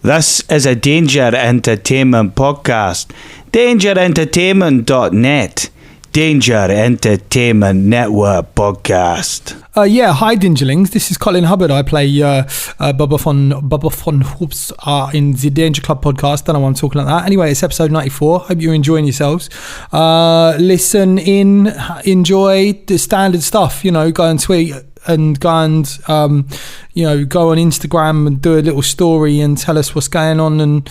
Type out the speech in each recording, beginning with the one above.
This is a Danger Entertainment podcast. DangerEntertainment.net. Danger Entertainment Network podcast. Hi Dingerlings, this is Colin Hubbard. I play Bubba von Hoops in the Danger Club podcast. Don't know why I'm talking like that. Anyway, it's episode 94. Hope you're enjoying yourselves. Listen in, enjoy the standard stuff. You know, go and tweet and go and go on Instagram and do a little story and tell us what's going on, and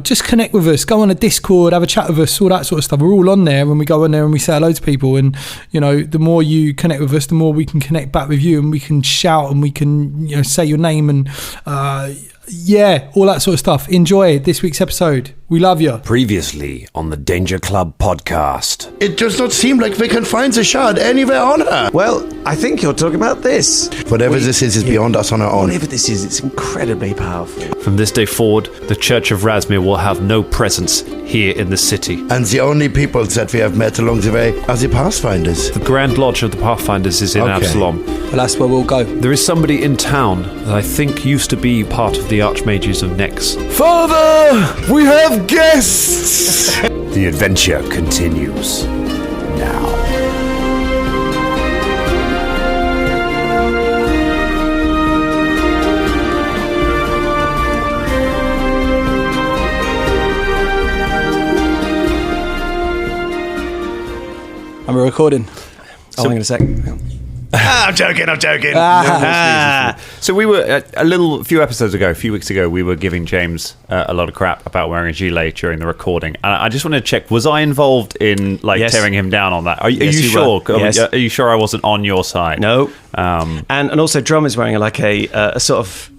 just connect with us. Go on a Discord, have a chat with us, all that sort of stuff. We're all on there, and we go on there and we say hello to people, and the more you connect with us, the more we can connect back with you, and we can shout and we can say your name and all that sort of stuff. Enjoy this week's episode. We love you. Previously on the Danger Club podcast. It does not seem like we can find the shard anywhere on her. Well, I think you're talking about this. Whatever this is beyond us on our own. Whatever this is, it's incredibly powerful. From this day forward, the Church of Razmir will have no presence here in the city. And the only people that we have met along the way are the Pathfinders. The Grand Lodge of the Pathfinders is in Absalom. Well, that's where we'll go. There is somebody in town that I think used to be part of the Archmages of Nex. Father, we have guests! The adventure continues now. I'm recording. Hang on a sec. I'm joking. So we were a few episodes ago, a few weeks ago, we were giving James a lot of crap about wearing a gilet during the recording, and I just wanted to check: was I involved in tearing him down on that? Are you sure? Yes. Are you sure I wasn't on your side? No. And also, Drum is wearing a sort of.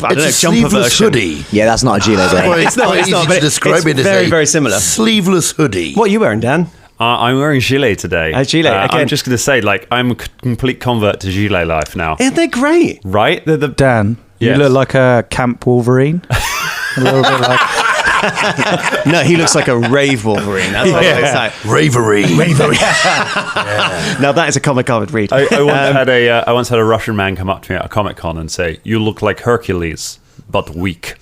I don't know, it's a jumper sleeveless version. hoodie. Yeah, that's not a gilet. Well, It's not, but to describe it as very, very similar. Sleeveless hoodie. What are you wearing, Dan? I'm wearing gilet today. A gilet, again. I'm just going to say, I'm a complete convert to gilet life now. Yeah, they're great. Right? Dan, Yes. you look like a Camp Wolverine. A little bit like... No, he looks like a rave Wolverine. That's what it looks like. Ravery. Now that is a comic I would read. I once had a Russian man come up to me at a Comic-Con and say, "You look like Hercules, but weak."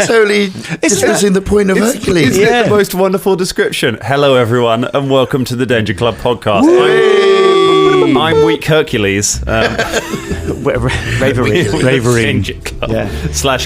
Totally dismissing the point of Hercules. Isn't it the most wonderful description? Hello, everyone, and welcome to the Danger Club podcast. I'm weak Hercules. Ravery.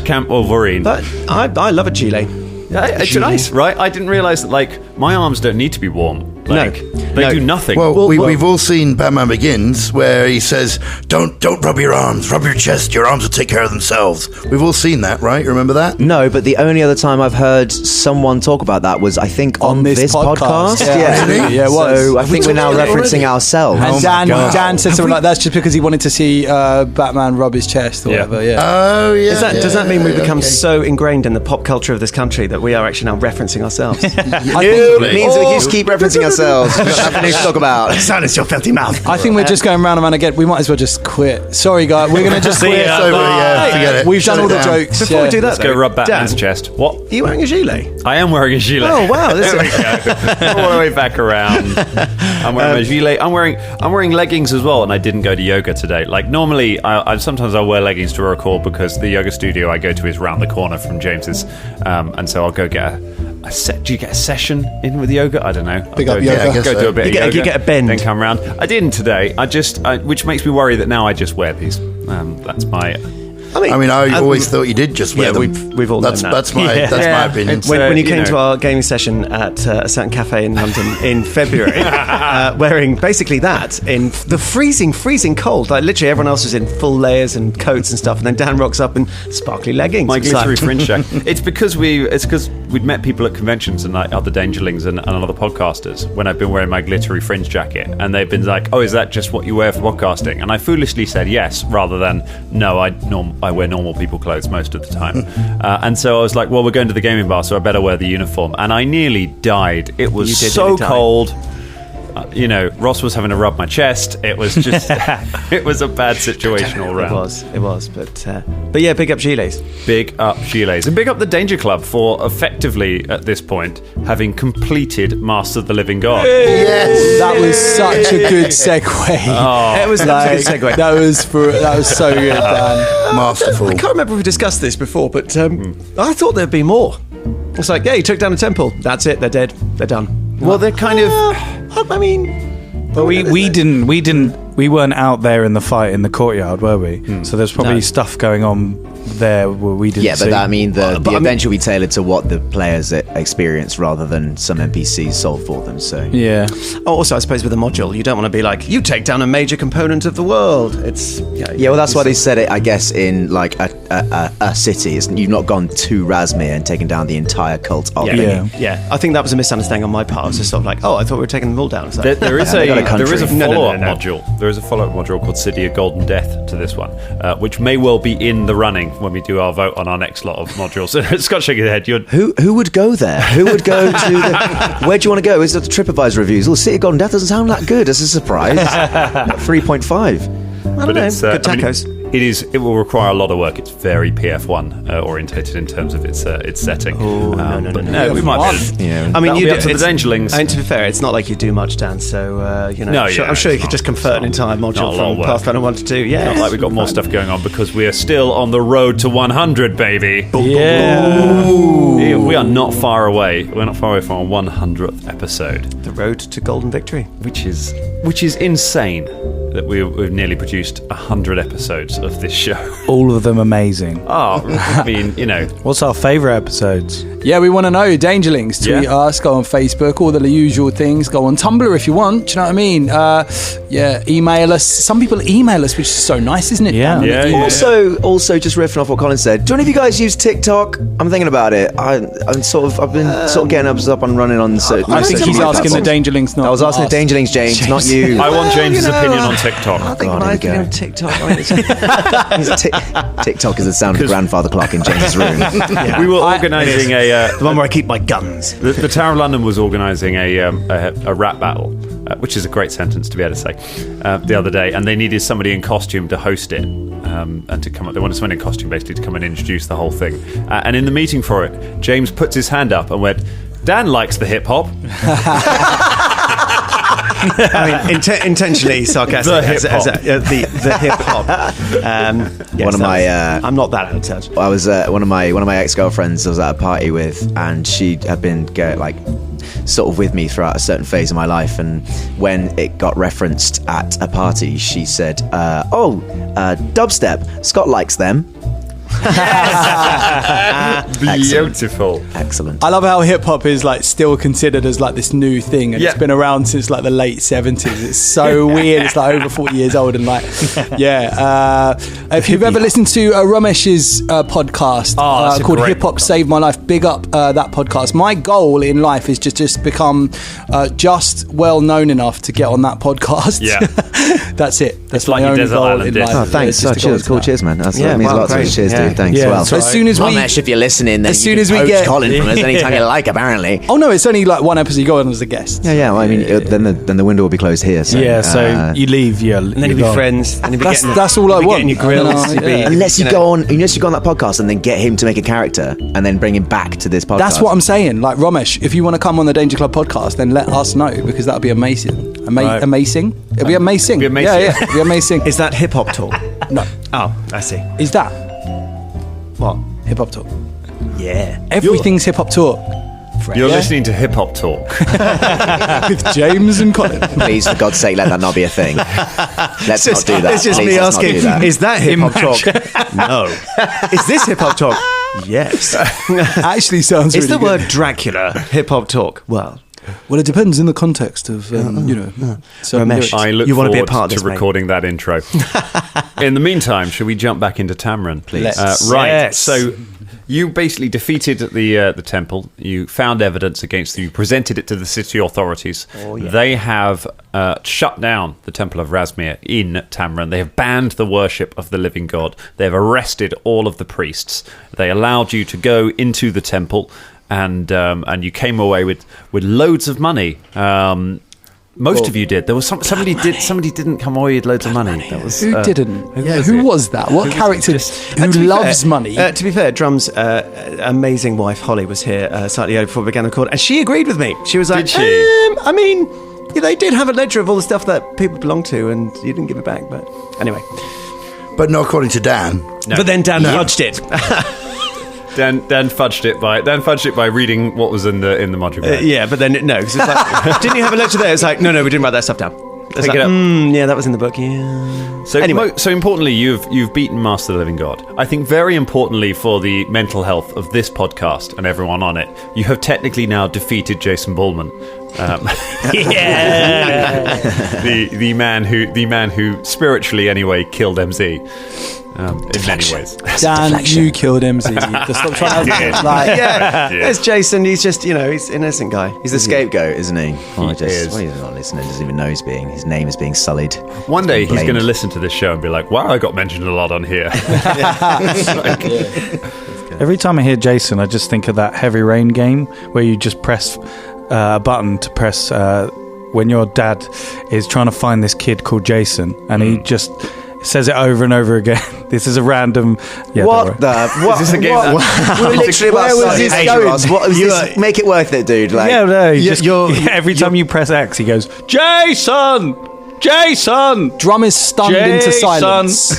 / Camp Wolverine. But I love a gilet. It's nice, right? I didn't realise that, my arms don't need to be warm. They do nothing. Well, we've all seen Batman Begins, where he says, "Don't rub your arms, rub your chest. Your arms will take care of themselves." We've all seen that, right? You remember that? No, but the only other time I've heard someone talk about that was, I think, on this podcast. Yeah, Really? Yeah, it was. So I think we're now referencing ourselves. And Dan said something like that's just because he wanted to see Batman rub his chest or whatever. Yeah. Oh, yeah. Does that mean we've become so ingrained in the pop culture of this country that we are actually now referencing ourselves? I think it means we just keep referencing ourselves. We've got nothing to talk about. Silence your filthy mouth. I think we're just going round and round again. We might as well just quit. Sorry, guys. We're going to just quit. It's over, forget it. We've Shut done all it the down. jokes. Before we do that, Let's go rub Batman's chest. What? Are you wearing a gilet? I am wearing a gilet. Oh wow! There we go. All the way back around. I'm wearing a gilet. I'm wearing leggings as well, and I didn't go to yoga today. Normally, sometimes I'll wear leggings to record because the yoga studio I go to is round the corner from James's, and so I'll go get a set. Do you get a session in with yoga? I don't know. Big I'll up go, yoga. Go do a bit of yoga. You get a bend. Then come round. I didn't today. Which makes me worry that now I just wear these. That's my. I always thought you did just wear them. We've all That's done that. that's my opinion. When you came to our gaming session at a certain cafe in London in February, wearing basically that in the freezing cold, literally everyone else was in full layers and coats and stuff, and then Dan rocks up in sparkly leggings. My glittery fringe jacket. It's because we'd met people at conventions and other Dangerlings and other podcasters when I've been wearing my glittery fringe jacket, and they've been like, "Oh, is that just what you wear for podcasting?" And I foolishly said yes, rather than no. I wear normal people clothes most of the time. And so I was like, well, we're going to the gaming bar, so I better wear the uniform. And I nearly died. It was so cold. Ross was having to rub my chest. It was just, it was a bad situation all round. It was. But yeah, big up Gilles. Big up Gilles. And big up the Danger Club for effectively, at this point, having completed Master of the Living God. Yes. That was such a good segue. It was like, a good segue. That was so good, Dan. Masterful. I can't remember if we discussed this before, but I thought there'd be more. It's like, yeah, he took down a temple. That's it. They're dead. They're done. Well, they're kind of... I mean... But we weren't out there in the fight in the courtyard, were we? So there's probably stuff going on there where we didn't see. But I mean, the adventure will be tailored to what the players experience rather than some NPCs solve for them. So Yeah. Also, I suppose with a module, you don't want to be like, you take down a major component of the world. It's well, that's why they said it, I guess, in like a city. You've not gone to Razmir and taken down the entire cult of it. Yeah. I think that was a misunderstanding on my part. I was just sort of like, I thought we were taking them all down. It's like, There is they got a a country. follow-up module. There is a follow-up module called City of Golden Death to this one, which may well be in the running when we do our vote on our next lot of modules. Scott shaking his head. Who would go there? Who would go to where do you want to go? Is it the TripAdvisor reviews? Well, City of Golden Death doesn't sound that good. It's a surprise. 3.5. I don't know. Good tacos. It will require a lot of work. It's very PF1 orientated in terms of its setting. No, we might be. Yeah. I mean, That'll you be do, up to the it's- Dangerlings. And to be fair, it's not like you do much, Dan. So I'm sure you could just convert an entire not module a lot of from work. Pathfinder 1 to 2. Yeah, Not like we've got more stuff going on because we are still on the road to 100, baby. Yeah. We are not far away. We're not far away from our 100th episode, The road to golden victory. which is insane that we've nearly produced 100 episodes of this show. All of them amazing. Oh, I mean, What's our favourite episodes? Yeah, we want to know. Dangerlings, tweet us, go on Facebook, all the usual things. Go on Tumblr if you want. Do you know what I mean? Email us. Some people email us, which is so nice, isn't it? Yeah. Dan? Also, just riffing off what Colin said. Do any of you guys use TikTok? I'm thinking about it. I've been sort of getting up and running on. I think he's asking the Dangerlings. Not I was asking the Dangerlings, James, not you. I want James's opinion on TikTok. I think God, when I here we get go. on TikTok, TikTok is the sound of the grandfather clock in James's room. We were organising the one where I keep my guns. The Tower of London was organising a rap battle, which is a great sentence to be able to say, the other day, and they needed somebody in costume to host it, and to come up. They wanted someone in costume basically to come and introduce the whole thing. And in the meeting for it, James puts his hand up and went, "Dan likes the hip hop." I mean, intentionally sarcastic. The hip-hop. The hip hop. One of my I'm not that out of touch. I was one of my ex-girlfriends I was at a party with, and she had been sort of with me throughout a certain phase of my life, and when it got referenced at a party, she said, dubstep, Scott likes them. Beautiful. Excellent. I love how hip hop is like still considered as like this new thing, and Yeah. it's been around since like the late 70s. It's so weird. It's like over 40 years old, and like, if you've ever listened to Ramesh's podcast that's a called great Hip Hop podcast. Saved My Life, big up that podcast. My goal in life is to just become just well known enough to get on that podcast. Yeah. That's it. That's It's like my your only Desert goal Island in disc. life. Oh, thanks. Just to go Cheers. into Cool. that. Cheers, man. That Yeah, means wow, lots. great. Cheers, Yeah. dude. Thanks. Yeah, Well, that's right. As soon as we Ramesh, if you're listening, then as you soon can as we poach get- Colin from us anytime you like. Apparently. Oh no, it's only like one episode. You go on as a guest. Yeah. Well, I mean, then the window will be closed here. So, So you leave your. And then you'll be friends. And you'll be That's all I you'll be want. getting your grills. Yeah. You'll be- Unless you know. go on that podcast and then get him to make a character and then bring him back to this podcast. That's what I'm saying. Like Ramesh, if you want to come on the Danger Club podcast, then let us know, because that would be amazing. Right. Amazing. It'd be amazing. It'd be amazing. Yeah, it'd be amazing. Is that hip hop talk? No, Oh, I see. is that What? hip hop talk? Yeah. Everything's hip hop talk. You're Yeah. listening to Hip Hop Talk. With James and Colin. Please, for God's sake, let that not be a thing. Let's not do that. It's just Please, me let's not asking, do that. is that hip hop talk? No. Is this hip hop talk? Yes. Actually sounds Is really the good. word Dracula hip hop talk? Well, Well, it depends in the context of, certain Ramesh. lyrics. I look You wanna forward be a part of to this, mate. recording that intro. In the meantime, should we jump back into Tamron, please? Let's. Right. Yes. So you basically defeated the temple. You found evidence against you. Presented it to the city authorities. They have shut down the Temple of Razmir in Tamron. They have banned the worship of the living god. They have arrested all of the priests. They allowed you to go into the temple, and you came away with loads of money. Most of you did. There was somebody didn't come away with loads of money. That was Who didn't? was Who it? was that? What character who loves money? To be fair, Drum's amazing wife Holly was here slightly earlier before we began the record, and she agreed with me. She was like, Did she? I mean, they did have a ledger of all the stuff that people belong to, and you didn't give it back. But anyway, But not according to Dan. No. but then Dan fudged it. Dan fudged it by reading what was in the module. Yeah, but then no, 'cause it's like, didn't you have a ledger there? It's like, no, we didn't write that stuff down. It's Pick like, it up. Yeah, that was in the book. Yeah. So Anyway. so importantly, you've beaten Master the Living God. I think very importantly for the mental health of this podcast and everyone on it, you have technically now defeated Jason Bulmahn. the man who spiritually anyway killed MZ. In many ways. Dan, you killed MZ. Stop trying to There's Jason. He's just, he's an innocent guy. He's the scapegoat, isn't he? He is. Well, he's not listening. Doesn't even know his name is being sullied. One day he's Blamed. going to listen to this show and be like, "Wow, I got mentioned a lot on here." Every time I hear Jason, I just think of that Heavy Rain game where you just press a button to press when your dad is trying to find this kid called Jason, and he just says it over and over again. This is a random. Yeah, What the? What? Is this a game that- We're literally about Where was to this hate going? Ross. What was this? Make it worth it, dude. Like, yeah, no. Every time you press X, he goes, Jason. Drum is stunned into silence.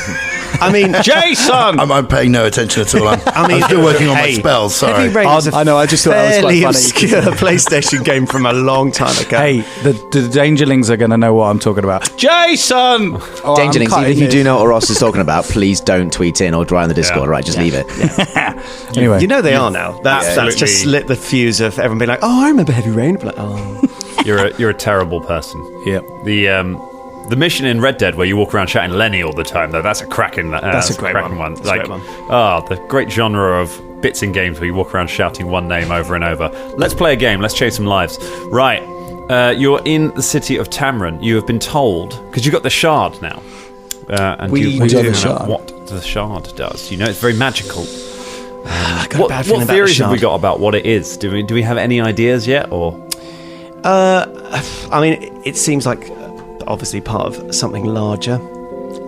I mean, Jason. I'm paying no attention at all. I'm still working on my spells. Sorry. Heavy Rain is a I know, I just thought that was fairly quite funny. obscure PlayStation game from a long time ago. Hey, the Dangerlings are going to know what I'm talking about. Jason. Dangerlings, even if you do know what Ross is talking about, please don't tweet in or write on the Discord. Right, just leave it. Anyway, You know they are now. That's just lit the fuse of everyone being like, "Oh, I remember Heavy Rain." Like, oh, You're a terrible person. yeah. The mission in Red Dead where you walk around shouting Lenny all the time, though, that's a cracking. That's a great cracking one. one. That's a Like, great one. the great genre of bits in games where you walk around shouting one name over and over. Let's play a game. Let's chase some lives. Right, you're in the city of Tamron. You have been told because you got the shard now, and We you do know have the shard. what the shard does. You know it's very magical. I got a bad feeling What about theories the have we shard. got about what it is? Do we have any ideas yet, or? I mean, it seems like obviously part of something larger.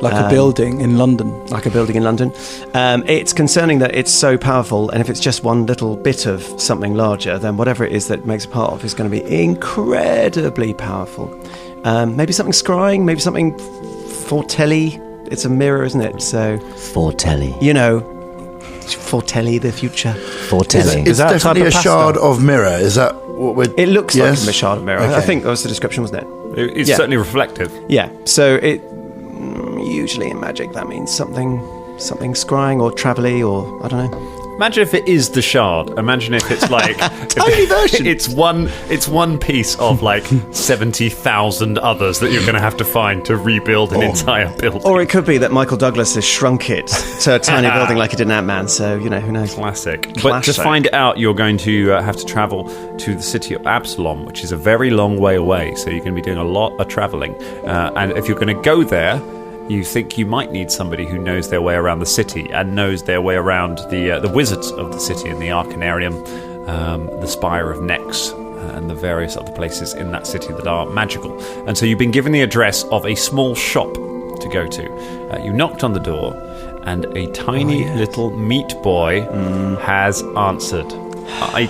Like a building in London. Like a building in London. It's concerning that it's so powerful, and if it's just one little bit of something larger, then whatever it is that makes it part of is going to be incredibly powerful. Maybe something scrying, maybe something foretelly. It's a mirror, isn't it? So, Foretelly. foretelly the future. Foretelling. It's that a type definitely a of pasta? shard of mirror. Is that what we're... It looks Yes? like a shard of mirror. I Okay. think that was the description, wasn't it? It's Yeah. certainly reflective. Yeah. So usually in magic that means something scrying or travelly or I don't know. Imagine if it is the shard. Imagine if it's like Tiny version. It's one piece of like 70,000 others that you're going to have to find to rebuild an entire building. Or it could be that Michael Douglas has shrunk it to a tiny building like he did in Ant-Man. So who knows? Classic. But to Classic. find it out, you're going to have to travel to the city of Absalom, which is a very long way away. So you're going to be doing a lot of traveling. And if you're going to go there, you think you might need somebody who knows their way around the city and knows their way around the wizards of the city and the Arcanarium, the Spire of Nex, and the various other places in that city that are magical. And so you've been given the address of a small shop to go to. You knocked on the door, and a tiny little meat boy has answered. I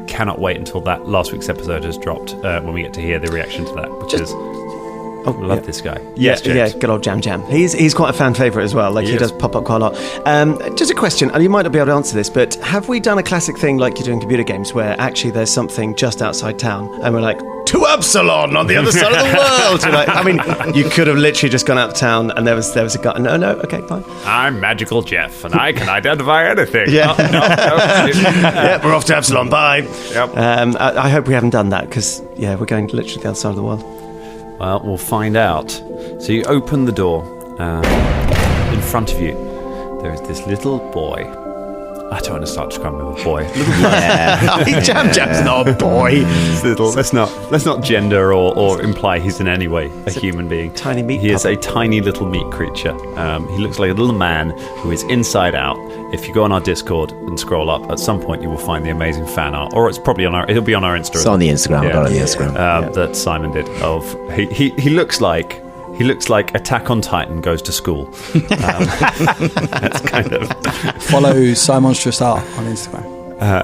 cannot wait until that last week's episode has dropped when we get to hear the reaction to that, which is... I love this guy. Yes, James. Yeah, good old Jam Jam. He's quite a fan favourite as well. Like he is. does pop up quite a lot. Just a question, and you might not be able to answer this, but have we done a classic thing like you do in computer games where actually there's something just outside town and we're like, to Absalom on the other side of the world? You're like, I mean, you could have literally just gone out of town and there was a guy. No, okay, fine. I'm Magical Jeff, and I can identify anything. Yeah. No. Yeah, we're off to Absalom. Bye. Yep. I hope we haven't done that because we're going literally to the other side of the world. Well, we'll find out. So you open the door. In front of you, there is this little boy I don't want to start describing him as a boy. Jam Jam's not a boy. Let's not gender or imply he's in any way a human being. Tiny meat He is puppet. a tiny little meat creature. He looks like a little man who is inside out. If you go on our Discord and scroll up, at some point you will find the amazing fan art, or it'll be on our Insta. It's on the Instagram. I got it on the Instagram. That Simon did. He looks like Attack on Titan goes to school. That's kind of. Follow Simonstrous Art on Instagram.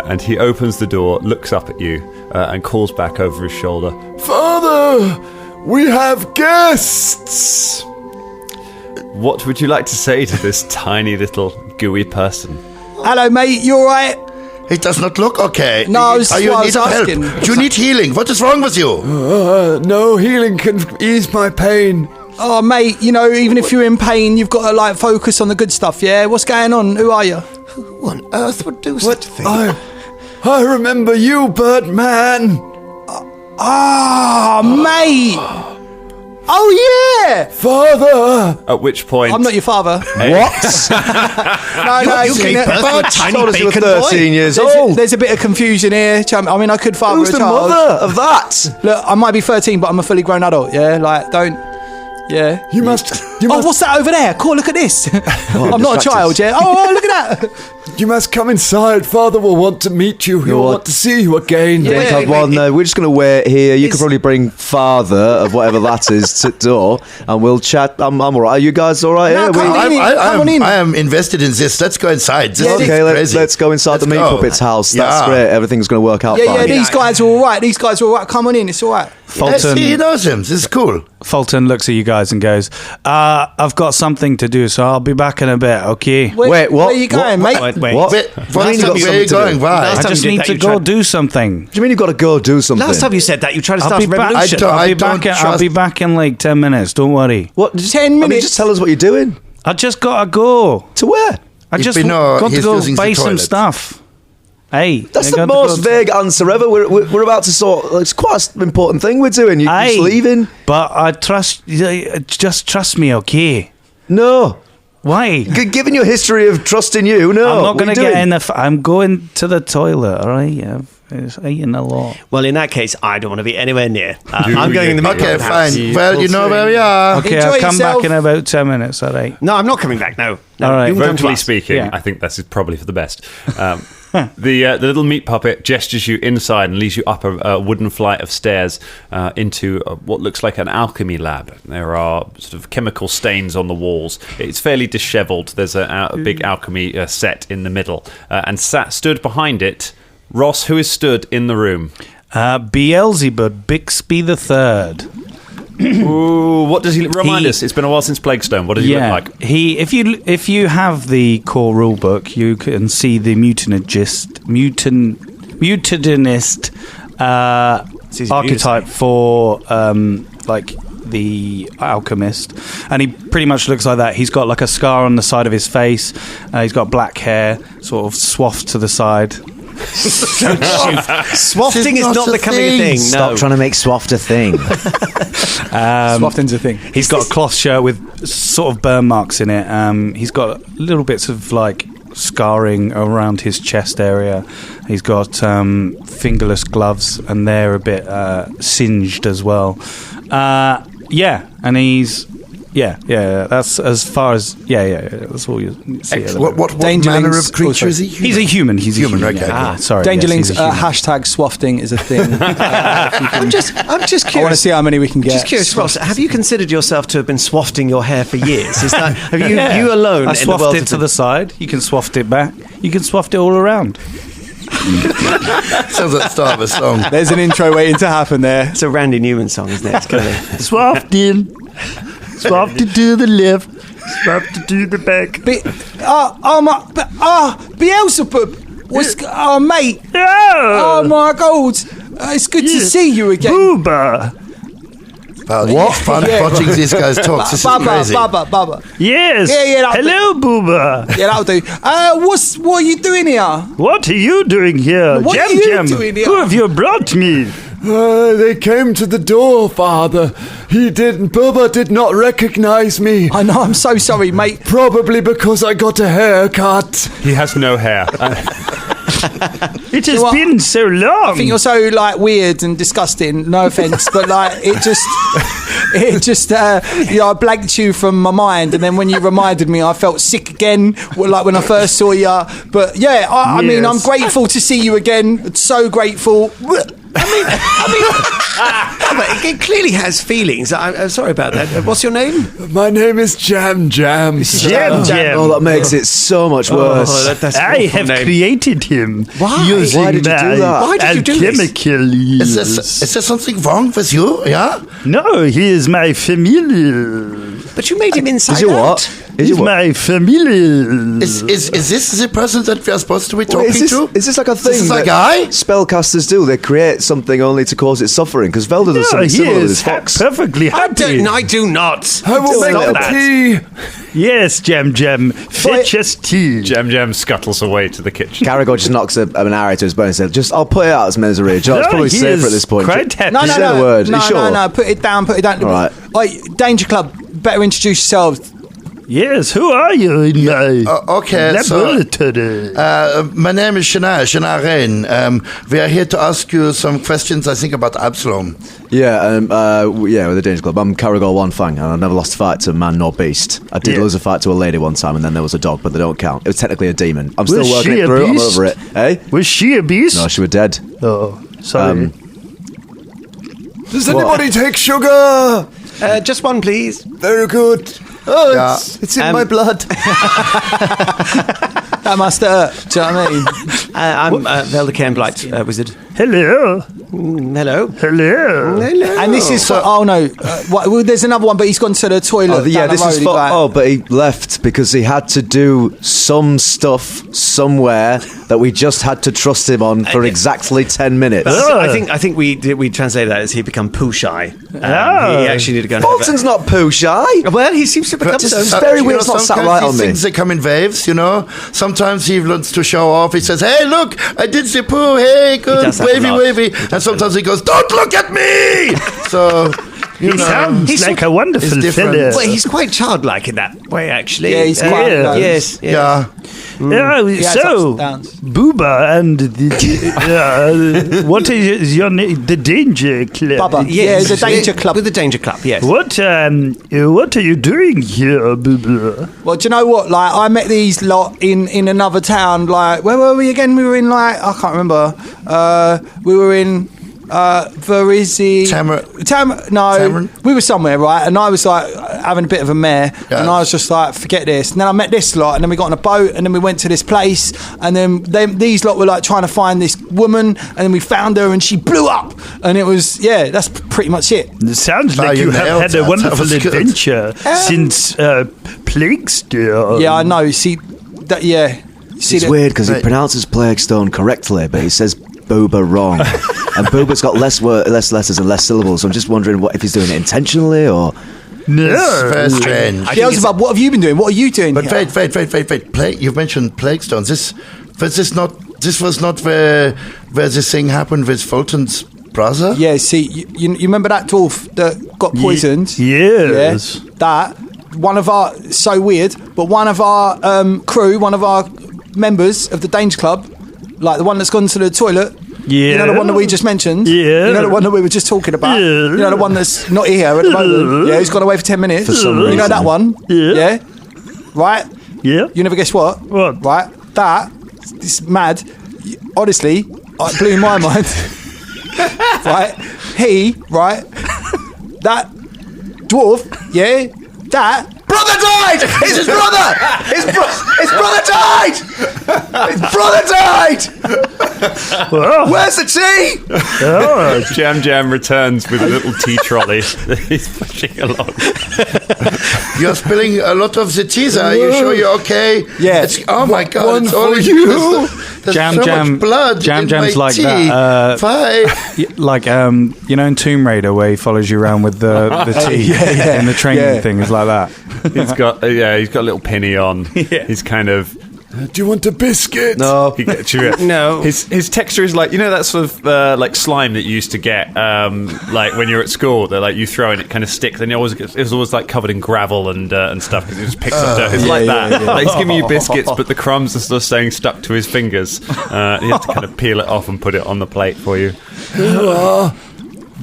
And he opens the door, looks up at you, and calls back over his shoulder, "Father, we have guests!" What would you like to say to this tiny little gooey person? Hello, mate. You all right? It does not look okay. No, it's Are you what I in was need of help? asking. Do you need healing? What is wrong with you? No healing can ease my pain. Oh, mate. Even if you're in pain, you've got to focus on the good stuff. Yeah. What's going on? Who are you? Who on earth would do such a thing? I remember you, Birdman. Mate. Oh, yeah. Father. At which point, I'm not your father. What? No, You gave birth to a tiny bacon boy. years old. There's a bit of confusion here. I mean, I could father Who's a the child. mother of that? Look, I might be 13, but I'm a fully grown adult. Yeah, don't. Yeah. You must. What's that over there? Cool, look at this. I'm not a child, yeah? Oh, look at that. You must come inside. Father will want to meet you. He'll want to see you again. Yeah. Well, no, we're just going to wait here. You could probably bring father of whatever that is to the door, and we'll chat. I'm all right. Are you guys all right? No, here? come on in. Come on in. I am invested in this. Let's go inside. This is Okay, crazy. let's go inside the meat go. puppet's house. That's Yeah. great. Everything's going to work out Yeah, fine. these guys are all right. Come on in, it's all right. Yes, Fulton, he knows him. This is cool. Fulton looks at you guys and goes, I've got something to do, so I'll be back in a bit, okay? Wait, what? Where are you going, mate? What? Where What? are you going? Why? I just need to go do something. What do you mean you've got to go do something? Last time you said that, you tried to I'll start be a back. revolution. I'll be back in like 10 minutes. Don't worry. What? 10 I mean, minutes. just tell us what you're doing. I just gotta go. To where? I just been, got to he's go using the buy some toilet. stuff. Hey, That's I the got to most go- vague answer ever. We're about to sort. It's quite an important thing we're doing. You're just Aye, leaving. But I trust. Just trust me, okay? No. Why? Given your history of trusting you, no. I'm not What are going to you get doing? in the. I'm going to the toilet. All right. I've eaten a lot. Well, in that case, I don't want to be anywhere near. I'm going in the middle Okay, of the house. fine. Well, you know where we are. Okay, Enjoy I'll come yourself. back in about 10 minutes. All right. No, I'm not coming back. No. All right. You can come to Vocally us. speaking, Yeah. I think this is probably for the best. The little meat puppet gestures you inside and leads you up a wooden flight of stairs into what looks like an alchemy lab. There are sort of chemical stains on the walls. It's fairly dishevelled. There's a big alchemy set in the middle. And stood behind it, Ross, who is stood in the room. Beelzebub Bixby the Third. Ooh, what does he remind us? It's been a while since Plaguestone. What does he look like? If you have the core rule book, you can see the mutagenist archetype for like the alchemist, and he pretty much looks like that. He's got like a scar on the side of his face. He's got black hair, sort of swathed to the side. Swafting is not becoming a thing. Stop No. trying to make Swaft a thing. Swafting's a thing. He's got a cloth shirt with sort of burn marks in it. He's got little bits of like scarring around his chest area. He's got fingerless gloves, and they're a bit singed as well. And he's that's as far as that's all you see. What Dangerlings- manner of creature is he? He's a human. He's a human. Okay. Sorry. Dangerlings, yes, he's a human. hashtag swafting is a thing. I'm just I want to curious. see how many we can get. Just curious, Ross, have you considered yourself to have been swafting your hair for years? Is that have you alone I in the world swaft it have to been- the side. You can swaft it back. You can swaft it all around. Sounds like the start of a song. There's an intro waiting to happen there. It's a Randy Newman song, isn't it? It's gonna be. Swafting. Swafted to the left. Swafted to the back. Beelzebub! Mate! Oh my God! It's good to see you again. Booba. What fun watching these guys talk. This is crazy. Baba. Yes. Yeah, that'll Hello, Booba. Yeah, that'll do. What are you doing here? What are you doing here? What Jam are you Jam? doing here? Who have you brought me? They came to the door, Father. Bubba did not recognize me. I know, I'm so sorry, mate. Probably because I got a haircut. He has no hair. It has been so long. I think you're so like weird and disgusting. No offense, but like it just I blanked you from my mind, and then when you reminded me, I felt sick again. Like when I first saw you. But yeah, I mean, I'm grateful to see you again. So grateful. It clearly has feelings. I'm sorry about that. What's your name? My name is Jam Jam. Jam. Oh, that makes it so much worse. That's I have created him. Why? Using Why did you do that? Why did you do this? alchemical Is there something wrong with you? Yeah? No, he is my family. But you made him inside Is your out. what? Is He's your what? my family. Is this the person that we are supposed to be talking Is to? this like a thing Is this a that guy? spellcasters do? They create something only to cause it suffering. Because Velda does something he similar with his is fox. perfectly happy. I do not. I will make Stop the that. tea. Yes, Jam Jam. Fetch us tea. Jam Jam scuttles away to the kitchen. Caragor just knocks an arrow to his bow and says, I'll put it out as misery. It's probably he safer is at this point. quite happy. No, Say the word. no, You sure? no. Put it down. All right. Like, Danger Club. Better introduce yourselves. Yes, who are you in my Okay, so laboratory? my name is Shana Rain. We are here to ask you some questions, I think, about Absalom. Yeah, with the Danger Club. I'm Caragor One Fang, and I've never lost a fight to man nor beast. I did lose a fight to a lady one time, and then there was a dog, but they don't count. It was technically a demon. I'm still Was working she it a through. I'm beast? over it. Hey? Was she a beast? No, she was dead. Oh, sorry. Does anybody take sugar? Just one, please. Very good. Oh, it's in my blood. That must hurt. Do you know what I mean? I'm Velda Cairnblight, wizard. Hello. Hello. Hello. And this is there's another one, but he's gone to the toilet. This is for. But he left because he had to do some stuff somewhere that we just had to trust him on for exactly 10 minutes. I think we translated that as he become poo shy. He actually need to go. Bolton's not poo shy. Well, he seems to become so. It's very weird. It's not sat right on me. Things they come in waves, Sometimes he wants to show off. He says, "Hey, look, I did the poo. Hey, good, wavy." And sometimes he goes, "Don't look at me." So. He sounds like a wonderful fellow. Well, he's quite childlike in that way, actually. Yeah, he's quite. Yes. Yeah. So, Booba and what is your name? The Danger Club. Bubba. Yes. The Danger Club. With the Danger Club, yes. What are you doing here, Booba? Well, do you know what? Like, I met these lot in another town. Like, where were we again? We were in I can't remember. We were in Verizi. Tamarind? We were somewhere, right? And I was like having a bit of a mare, and I was just like, forget this. And then I met this lot, and then we got on a boat, and then we went to this place, and then these lot were like trying to find this woman, and then we found her, and she blew up, and it was that's pretty much it. It sounds like you have had a wonderful adventure since Plaguestone. Yeah, I know. See, that It's weird because he pronounces Plaguestone correctly, but he says Booba wrong. And Booba's got less letters and less syllables, so I'm just wondering if he's doing it intentionally or... No. It's very strange. Beelzebub, what have you been doing? What are you doing? But here? wait. You've mentioned Plaguestone. This was not where this thing happened with Fulton's brother? Yeah, see, you remember that dwarf that got poisoned? Yes. Yeah, that. One of our... So weird, but one of our crew, one of our members of the Danger Club, like the one that's gone to the toilet. Yeah. You know the one that we just mentioned? Yeah. You know the one that we were just talking about? Yeah. You know the one that's not here at the moment? Yeah, he's gone away for 10 minutes. For some You know reason. that one? Yeah. Right? Yeah. You never guess what? What? Right? That is mad. Honestly, it blew my mind. Right? That dwarf, that... Brother died! It's his brother! His brother died! His brother died! Where's the tea? Jam returns with a little tea trolley that he's pushing along. You're spilling a lot of the tea. Are you sure you're okay? Yeah. Oh my God! One it's for all you. There's Jam so Jam much blood. Jam in Jam's my like tea. that. Bye. In Tomb Raider where he follows you around with the tea in the training thing is like that. He's got a little penny on. He's kind of Do you want a biscuit? No. He gets you it. No. His texture is like, you know, that sort of like slime that you used to get like when you're at school, that like you throw and it kind of sticks, and it was always like covered in gravel and stuff because it just picks up dirt. It's like that. Like, he's giving you biscuits, but the crumbs are still staying stuck to his fingers. You have to kind of peel it off and put it on the plate for you.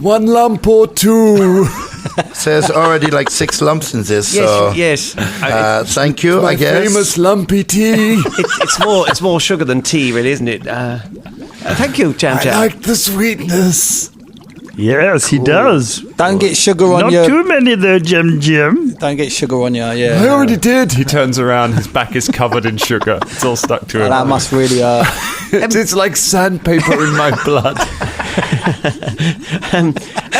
One lump or two. So there's already like 6 lumps in this. So Yes. thank you. I guess. Famous lumpy tea. It's more sugar than tea, really, isn't it? Thank you, Jam I Jam. like the sweetness. Yes, he does. Don't get sugar on Not your. too many though, Jim. Don't get sugar on you. Yeah. I already did. He turns around, his back is covered in sugar. It's all stuck to him. That must really hurt. It's like sandpaper in my blood.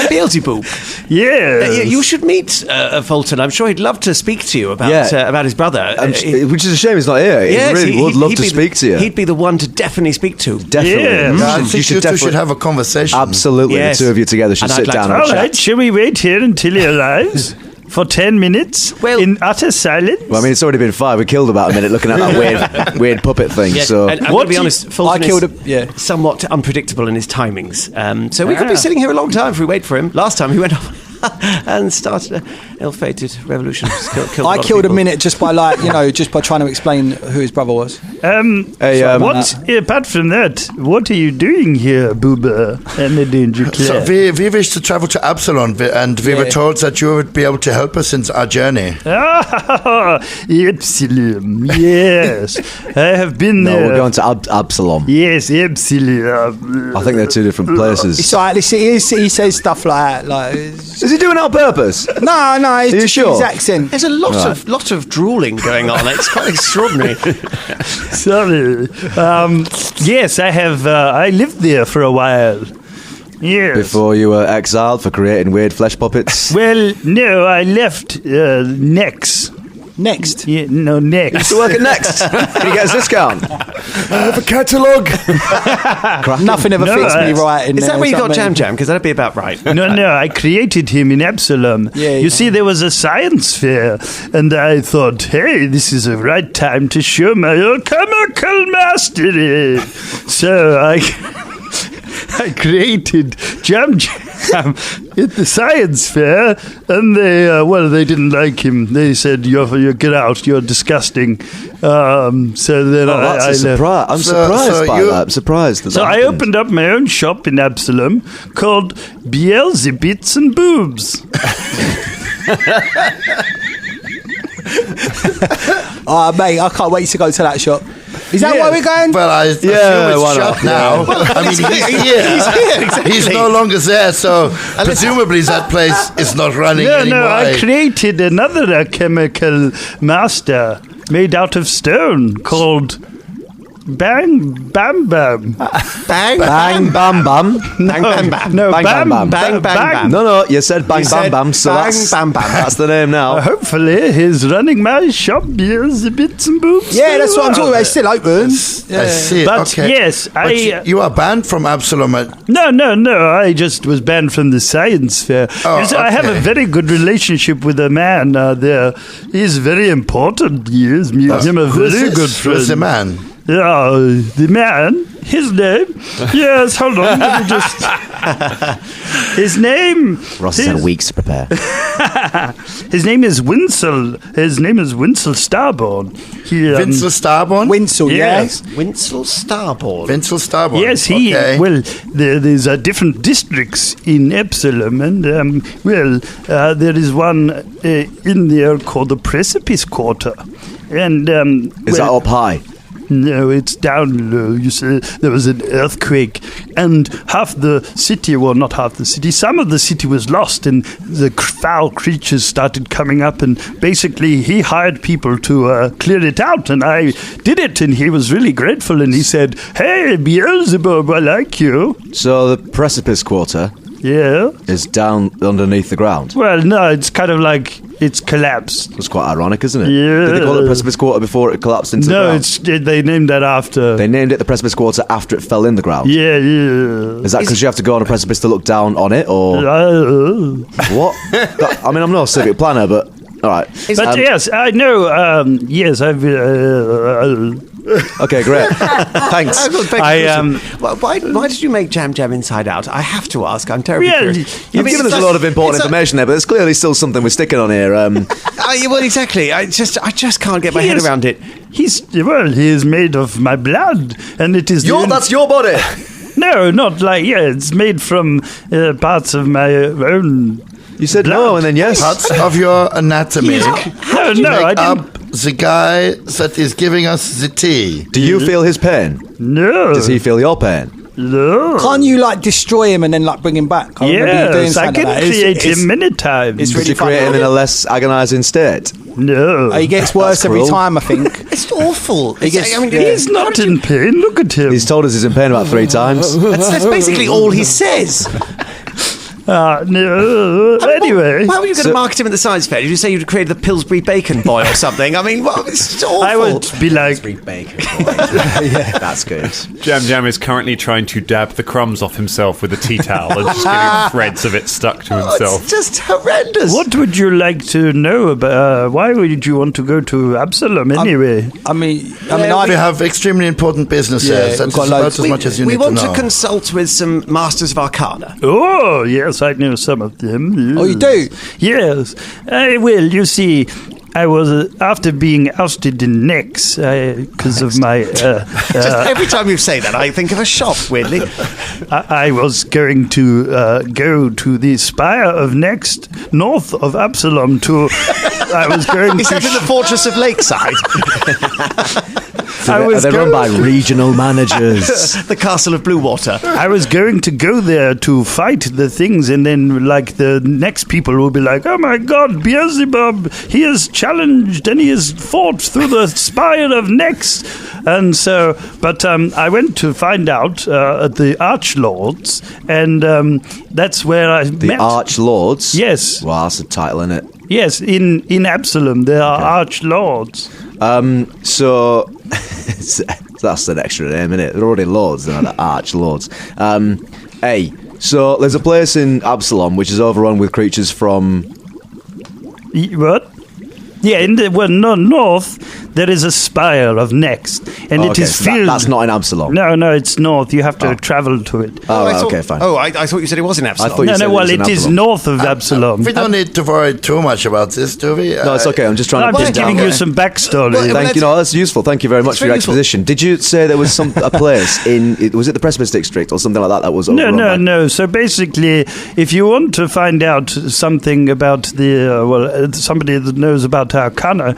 Beelzebub. Yeah. You should meet Fulton. I'm sure he'd love to speak to you about his brother. Which is a shame he's not here. Yes, he really would love to speak to you. He'd be the one to definitely speak to. Definitely. Yeah. I think you two should have a conversation. Absolutely. Yes. The two of you together should And sit I'd like down to- and All chat. right, shall we wait here until he arrives for 10 minutes in utter silence? Well, I mean, it's already been 5. We killed about a minute looking at that weird puppet thing. Yeah, So and I'm going to be honest, Fulton I killed is somewhat unpredictable in his timings. So we could be sitting here a long time if we wait for him. Last time he went off and started an ill-fated revolution. I killed a minute just by just by trying to explain who his brother was. Apart from that, what are you doing here, Booba and the Danger So Claire? we wish to travel to Absalom, and we were told that you would be able to help us in our journey. Epsilon, yes. I have been No, there. we're going to Absalom. Yes, Epsilon. I think they're 2 different places. It's like he says stuff like that. Like, Is he doing it on purpose? no, it's you just sure? his accent. There's a lot of drooling going on. It's quite extraordinary. Sorry. Yes, I have. I lived there for a while. Yes. Before you were exiled for creating weird flesh puppets? Well, no, I left Next. Next. Yeah, no, Next. To work at Next. Can you get us a discount? I have a catalogue. Nothing ever No, fits me right in Is there. that where you got something. Jam Jam? Because that'd be about right. No, I created him in Absalom. Yeah, you see, there was a science fair, and I thought, hey, this is the right time to show my chemical mastery. So I created Jam Jam at the science fair, and they didn't like him. They said, you get out, you're disgusting. So then That's I a surprise. I'm surprised by that. I'm surprised that So that I happened. opened up my own shop in Absalom called Beelzebits and Boobs. Mate, I can't wait to go to that shop. Is that where we're going? Well, I assume why it's not? shut now. I mean, he's here. He's no longer there, so presumably that place is not running anymore. No, I created another chemical master made out of stone called Bang Bam Bam. Bang, Bang, bam, bam. bang, bam, bam. No, Bang, bam, bam, bam. Bang, bang, bam. No, you said bang, You bam, said bam. So bang, that's, bam, bam. that's the name now. Hopefully, he's running my shop, Beelzebits and Boobs. Yeah, that's what I'm talking about. It's still open. I see. But okay. yes, But you are banned from Absalom. No. I just was banned from the science fair. Oh, You see, I have a okay. very good relationship with a man there. He's very important. He is. I'm a very good friend. Who's the man? Yeah, the man. His name? Yes, hold on. Let me just. His name. Ross has had weeks to prepare. His name is Winsel. His name is Winsel Starborn. Vincel Starborn? Winsel, Yes. Winsel Starborn. Vincel Starborn. Yes, he. Okay. Well, there's different districts in Absalom, and there is one in there called the Precipice Quarter, and Is that up high? No, it's down low. You see, there was an earthquake, and half the city, well, not half the city, some of the city was lost, and the foul creatures started coming up, and basically he hired people to clear it out, and I did it, and he was really grateful, and he said, hey, Beelzebub, I like you. So the Precipice Quarter Yeah. is down underneath the ground. Well, no, it's kind of like it's collapsed. That's quite ironic, isn't it? Yeah. Did they call it Precipice Quarter before it collapsed into the No, ground? they named that after. They named it the Precipice Quarter after it fell in the ground. Yeah. Is that because you have to go on a precipice to look down on it, or what? I mean, I'm not a civic planner, but All right. But yes, I know. Yes, I've. Okay, great. Thanks. Why did you make Jam Jam Inside Out? I have to ask. I'm terribly curious. You've given us a lot of important information there, but there's clearly still something we're sticking on here. Well, exactly. I just can't get my head around it. He is made of my blood, and it is. That's your body. No, not like it's made from parts of my own. You said blood. no, and then yes. Parts of your anatomy. No, I didn't. The guy that is giving us the tea. Do you feel his pain? No. Does he feel your pain? No. Can't you destroy him and then bring him back? Yes, I can create him many times. It's really Did you create him in a less agonising state? No. He gets worse every time, I think. It's awful. He's not in pain. Look at him. He's told us he's in pain about 3 times. That's basically all he says. No. Anyway. Why were you going to market him at the science fair? Did you say you'd created the Pillsbury Bacon Boy or something? I mean, it's awful. I would be like... Pillsbury Bacon Boy. Yeah, that's good. Jam Jam is currently trying to dab the crumbs off himself with a tea towel and just getting threads of it stuck to himself. It's just horrendous. What would you like to know about... why would you want to go to Absalom anyway? We have extremely important business here. That's about as much as you need to know. We want to consult with some Masters of Arcana. Oh, yes, I know some of them. Oh, you do? Yes. Well, you see, I was, after being ousted in Nex, because of my... Just every time you say that, I think of a shop, weirdly. I was going to go to the spire of Nex, north of Absalom, I was going Is that in the fortress of Lakeside? Are they run by regional managers? The Castle of Bluewater. I was going to go there to fight the things, and then the next people will be like, oh my god, Beelzebub, he is challenged and he has fought through the spire of Nex. And so, but I went to find out at the Archlords, and that's where I met. The Archlords? Yes. Well, that's a title, isn't it? Yes, in Absalom, there are Archlords. So that's an extra name, isn't it? They're already lords, they're not the Archlords. So there's a place in Absalom which is overrun with creatures from... What? Yeah, in the north, there is a spire of Nex, and it is filled... That's not in Absalom. No, it's north. You have to travel to it. Okay, fine. I thought you said it was in Absalom. It is north of Absalom. We don't need to worry too much about this, do we? No, it's okay. I'm just trying to... I'm just giving you some backstory. Thank you. No, that's useful. Thank you very much for your exposition. Did you say there was a place in... Was it the Precipice District or something like that was overrun? No. So basically, if you want to find out something about somebody that knows about Arcana,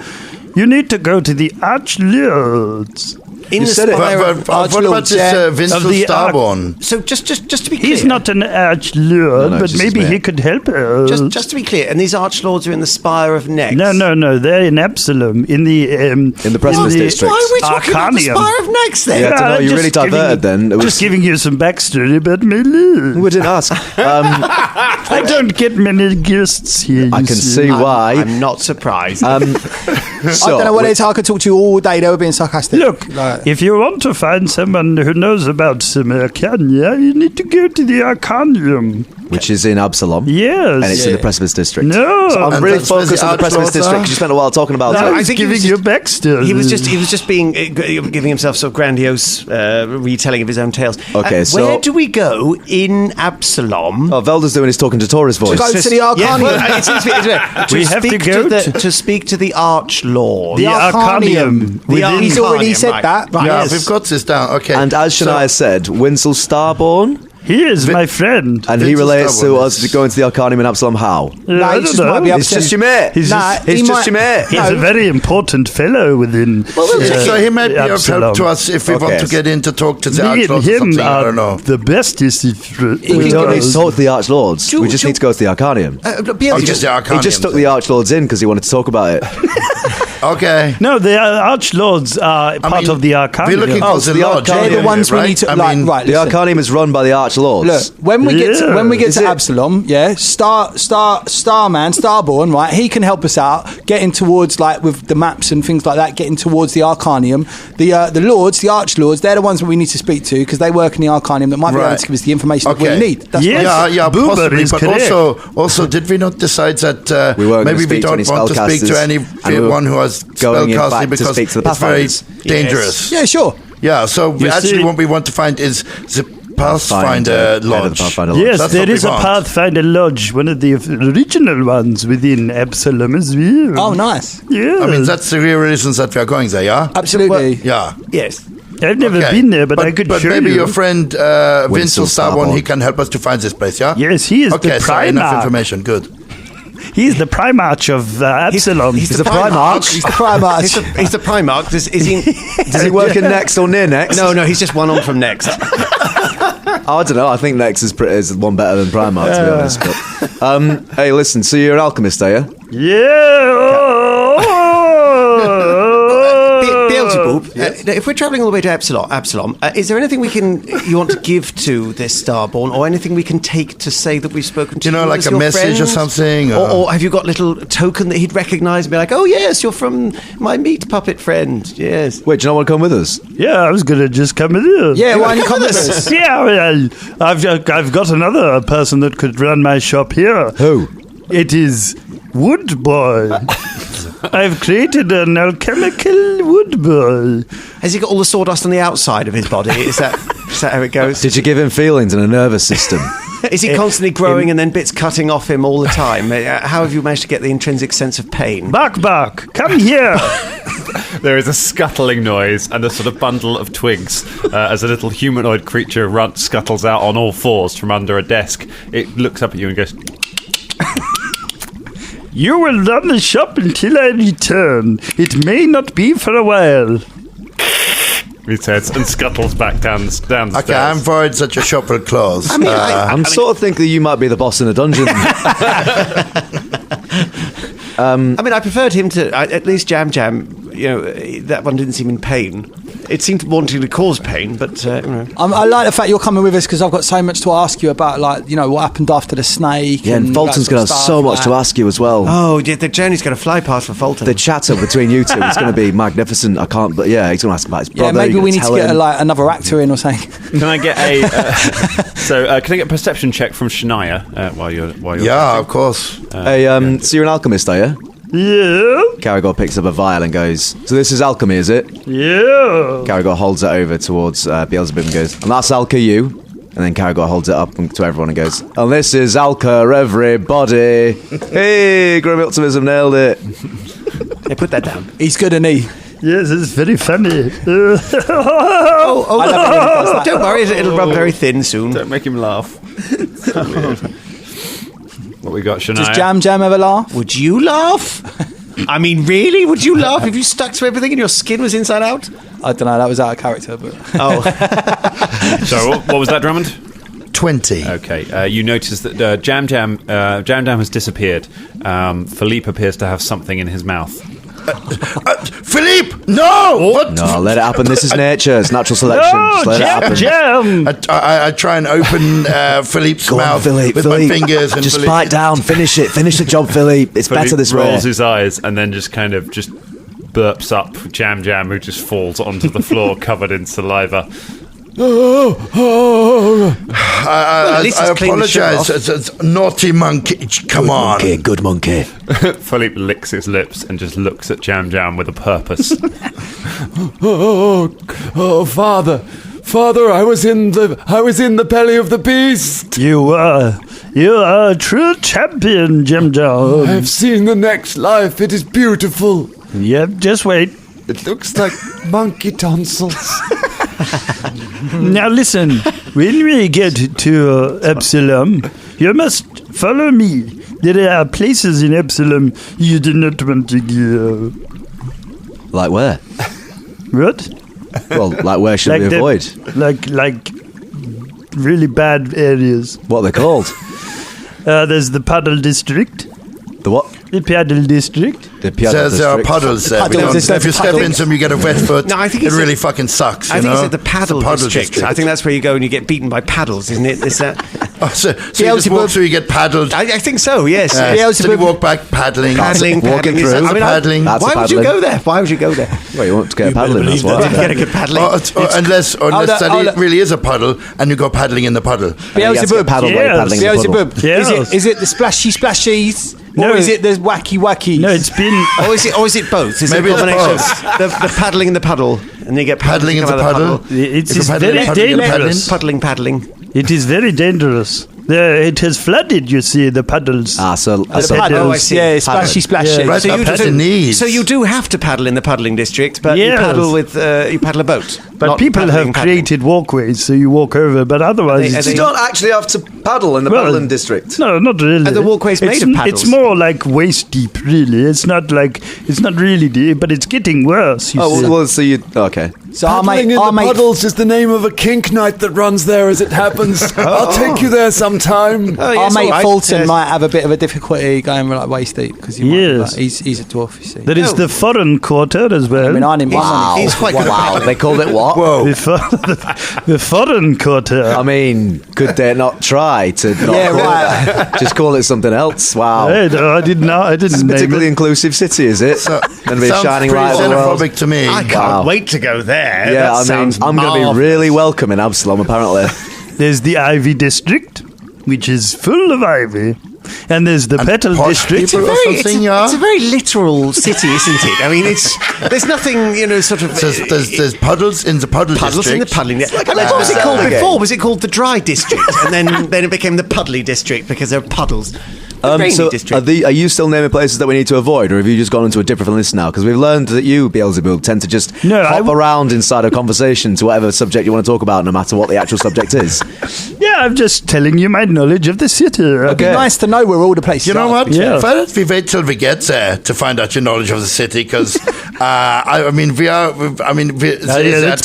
you need to go to the Archlords. In the spire of what about this Vincent Starborn? So just to be clear, he's not an Archlord, but maybe he could help us. Just to be clear, and these Archlords are in the spire of Nex. No, they're in Absalom, in the Precipice District. Why are we talking about the spire of Nex then? Yeah, you're really diverted then. Just giving you some backstory about me. We didn't ask. I don't get many guests here. I can see why. I'm not surprised. I don't know what it's. I could talk to you all day. They were being sarcastic. Look, if you want to find someone who knows about some Arcana, you need to go to the Arcanium. Which is in Absalom. Yes. And it's in the Precipice District. No. So I'm really focused on the Precipice District because you spent a while talking about it. I was giving you backstory. He was just giving himself sort of grandiose retelling of his own tales. Okay, so... Where do we go in Absalom? Oh, Velda's doing his talking to Taurus voice. To go to the Arcanium. We have to go to speak to the Archlord. The Arcanium. He's already said that. Right. Yeah, we've got this down. Okay. And as Shania said, Winsel Starborn... He is my friend. And he relates to us going to the Arcanium in Absalom how? He's just your mate. He's just your mate. He's a very important fellow within so he might be of help to us if we want to get in to talk to the Archlords or something. I don't know. The bestest. We don't need to talk to the Archlords. We just need to go to the Arcanium. Just the Arcanium. He just stuck the Archlords in because he wanted to talk about it. Okay. No, the Archlords are part of the Arcanum. We're looking for the Lodge. They're the ones we need to right. The Listen. Arcanum is run by the Archlords. Look, when we get to Absalom, Starborn, right? He can help us out, getting towards with the maps and things like that, getting towards the Arcanium. The Lords, the Archlords, they're the ones that we need to speak to because they work in the Arcanium that might be able to give us the information that we need. That's possibly. But also, did we not decide that maybe we don't want to speak to anyone who has spellcasting because it's very dangerous? Yeah, sure. Yeah, so what we want to find is the Pathfinder Lodge. Yes, there is a Pathfinder Lodge, one of the original ones within Absalom as well. Oh, nice. Yeah. I mean, that's the real reasons that we are going there, yeah? Absolutely. Yeah. Yes. I've never been there, but I could show you. But maybe your friend Vincent Starborn, he can help us to find this place, yeah? Yes, he is the Primarch. Okay, enough information, good. He's the Primarch of Absalom. He's the Primarch. He's the Primarch. He's the Primarch. Does he work in Next or near Next? No, he's just one on from Next. I don't know. I think Next is one better than Primarch, to be honest. But, hey, listen. So you're an alchemist, are you? Yeah. Beelzebub, if we're travelling all the way to Absalom, is there anything you want to give to this Starborn, or anything we can take to say that we've spoken to you? Like a message or something? Or have you got a little token that he'd recognise and be like, oh, yes, you're from my meat puppet friend, yes. Wait, do you not want to come with us? Yeah, I was going to just come with you. Yeah, why don't you come with us? Yeah, well, I've got another person that could run my shop here. Who? It is Wood Boy. I've created an alchemical wood boy. Has he got all the sawdust on the outside of his body? Is that how it goes? Did you give him feelings and a nervous system? Is he constantly growing and then bits cutting off him all the time? How have you managed to get the intrinsic sense of pain? Bark, come here. There is a scuttling noise and a sort of bundle of twigs as a little humanoid creature scuttles out on all fours from under a desk. It looks up at you and goes... You will run the shop until I return. It may not be for a while. He says and scuttles back downstairs. Okay, I'm worried that your shop will close. I'm sort of thinking you might be the boss in a dungeon. I preferred him to at least Jam. That one didn't seem in pain. It seemed wanting to cause pain, but I like the fact you're coming with us because I've got so much to ask you about, what happened after the snake. Yeah, and Fulton's going to have so much to ask you as well. Oh, the journey's going to fly past for Fulton. The chatter between you two is going to be magnificent. He's going to ask about his brother. Yeah, maybe we need to get another actor in or something. Can I get can I get a perception check from Shania while you're Yeah, of course. So you're an alchemist, are you? Yeah. Caragor picks up a vial and goes, so this is alchemy, is it? Yeah. Caragor holds it over towards Beelzebub and goes, and that's Alka you. And then Caragor holds it up to everyone and goes, and this is Alka, everybody. Hey, Grim Optimism nailed it. Hey, put that down. He's good, isn't he? Yes, it's very funny. Don't worry, it'll rub very thin soon. Don't make him laugh. What we got, Shania? Does Jam ever laugh? Would you laugh? I mean, really? Would you laugh if you stuck to everything and your skin was inside out? I don't know. That was out of character, but So what was that, Drummond? 20. Okay. You notice that Jam has disappeared. Philippe appears to have something in his mouth. Philippe! No! What? No, let it happen. This is nature. It's natural selection. Just let it happen. Jam! I try and open Philippe's mouth with my fingers. And just bite down. Finish it. Finish the job, Philippe. It's better this way. Rolls his eyes and then just burps up Jam, who just falls onto the floor covered in saliva. I apologize. It's naughty monkey. Come on. Good monkey. Philippe licks his lips and just looks at Jam with a purpose. Father, I was in the belly of the beast. You are a true champion, Jam. I've seen the next life. It is beautiful. Yep, just wait. It looks like monkey tonsils. Now listen, when we get to Absalom, you must follow me. There are places in Absalom you do not want to go. Like where? What? Well, like where should we avoid? Like really bad areas. What are they called? There's the Puddle District. The what? The Paddle District. The Paddle There are District. puddles there. If you step into them, you get a wet foot. No, I think it it's really fucking sucks. I think know? it's at the paddle district. I think that's where you go and you get beaten by paddles, isn't it? Is that? So you just walk through, you get paddled. I think so. Yes. So you walk back paddling. Paddling. Walking through. Paddling. Why would you go there? Why would you go there? Well, you want to get a paddling, that's why. Get a good paddling. Unless that really is a puddle, and you go paddling in the puddle. Beelzebub. Paddling in the puddle. Beelzebub. Is it the splashy splashies? No. Or is it the wacky wackies? No, it's been. Or is it both? Is Maybe it a combination it's of the paddling in the puddle, and you get Paddling in the puddle. It's paddling, very paddling, dangerous. Paddling. It is very dangerous. It has flooded, you see, the puddles. So Oh, I see. Yeah, splashy splashy. Yeah. Right up to the knees. So you do have to paddle in the paddling district, but you Yes. paddle a boat. But not people paddling. have created walkways, so you walk over. But otherwise, Are it's they- You don't actually have to paddle in the Well, paddling district. no, not really. Are the walkways made of paddles? It's more like waist deep, really. It's not really deep, but it's getting worse. You see. Well, so you... Okay. So Paddling in the puddles is the name of a kink night that runs there as it happens. I'll take you there sometime. Oh, Our yes, mate all right. Fulton Yes. might have a bit of a difficulty going like waist deep because Yes. he's a dwarf, you see. There is the foreign quarter as well. I mean, I didn't mind He's quite good. Wow, they called it what? Whoa. The foreign quarter. I mean, could they not try to not Yeah, call right. it that? Just call it something else? Wow. Hey, no, I didn't know. I It's didn't a name particularly it. inclusive city, is it? So- Going to be a sounds shining pretty light of the world. xenophobic to me. I can't Wow. wait to go there. Yeah, That I mean, sounds I'm going to be marvellous. really welcome in Absalom, apparently. There's the Ivy District, which is full of ivy. And there's the Petal posh District. people or something, yeah? It's a very literal city, isn't it? I mean, there's nothing, sort of... There's puddles in the puddle Puddles in the district. puddling. like And a what was it called game. before? Was it called the dry district? And then it became the puddly district because there are puddles. The rainy So district. are you still naming places that we need to avoid, or have you just gone into a different list now? Because we've learned that you, Beelzebub, tend to just hop around inside a conversation to whatever subject you want to talk about, no matter what the actual subject is. Yeah, I'm just telling you my knowledge of the city. It'd be nice to know where all the places You know are. what? Yeah. Why don't we wait till we get there to find out your knowledge of the city? Because that's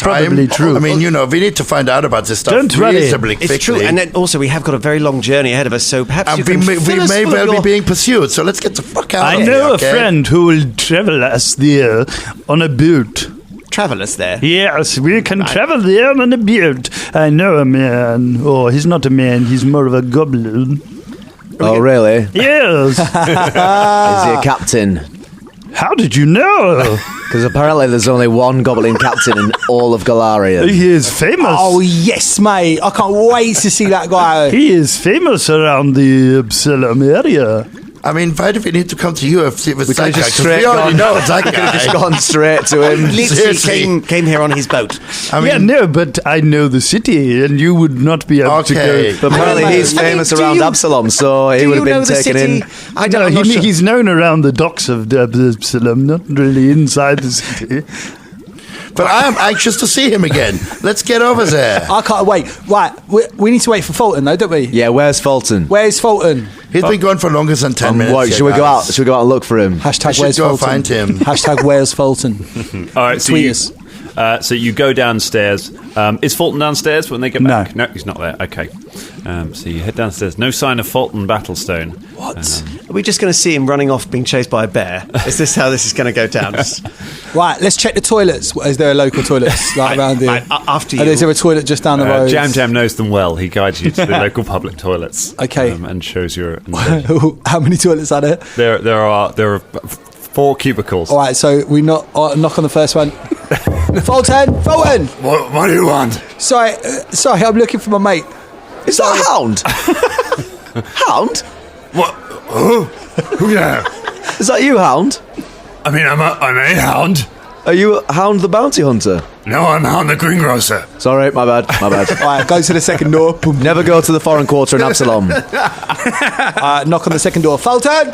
probably true. I mean, we need to find out about this stuff Don't worry. reasonably It's quickly. true. And then also, we have got a very long journey ahead of us, so perhaps you And can we fill us may full of well be your- being pursued, so let's get the fuck out I of here. know okay? a friend who will travel us there on a boat. travel us there. Yes, we can travel there on a boat. I know a man. Oh, he's not a man, he's more of a goblin. Oh, really? Yes. Is he a captain? How did you know? Because apparently there's only one goblin captain in all of Galarian. He is famous. Oh, yes, mate. I can't wait to see that guy. He is famous around the Absalom area. I mean, why do we need to come to you if it was We that could guy? have just 'Cause straight we already gone- know that Could have just guy. gone straight to him. Literally Seriously. came here on his boat. I Yeah, mean, no, but I know the city, and you would not be able to Okay. go. But apparently he's I mean, famous do around you- Absalom, so he Do would you have know been the taken city? in. I don't No, know. he's known around the docks of Absalom, not really inside the city. but I am anxious to see him again. Let's get over there. I can't wait. Right, we need to wait for Fulton, though, don't we? Yeah, where's Fulton? Where's Fulton? He's been gone for longer than 10 minutes. What, you should we go out? guys. Should we go out and look for him? I Hashtag should where's go Fulton? find him. Hashtag where's Fulton? All right, so Tweet you, us. so you go downstairs. Is Fulton downstairs when they get back? No, he's not there. Okay. So you head downstairs. No sign of Fulton Battlestone. What? Are we just going to see him running off being chased by a bear? Is this how this is going to go down? Right, let's check the toilets. Is there a local toilet like around here? Right, after you. And is there a toilet just down the road? Jam Jam knows them well. He guides you to the local public toilets. Okay. And shows you. How many toilets are there? There are 4 cubicles. All right, so we knock on the first one. Fulton! What do you want? Sorry, I'm looking for my mate. Is that a hound? Hound? What? Who now? Is that you, Hound? I mean, I'm a hound. Are you Hound the Bounty Hunter? No, I'm Hound the Greengrocer. Sorry, my bad. All right, go to the second door. Boom. Never go to the foreign quarter in Absalom. Knock on the second door. Fulton!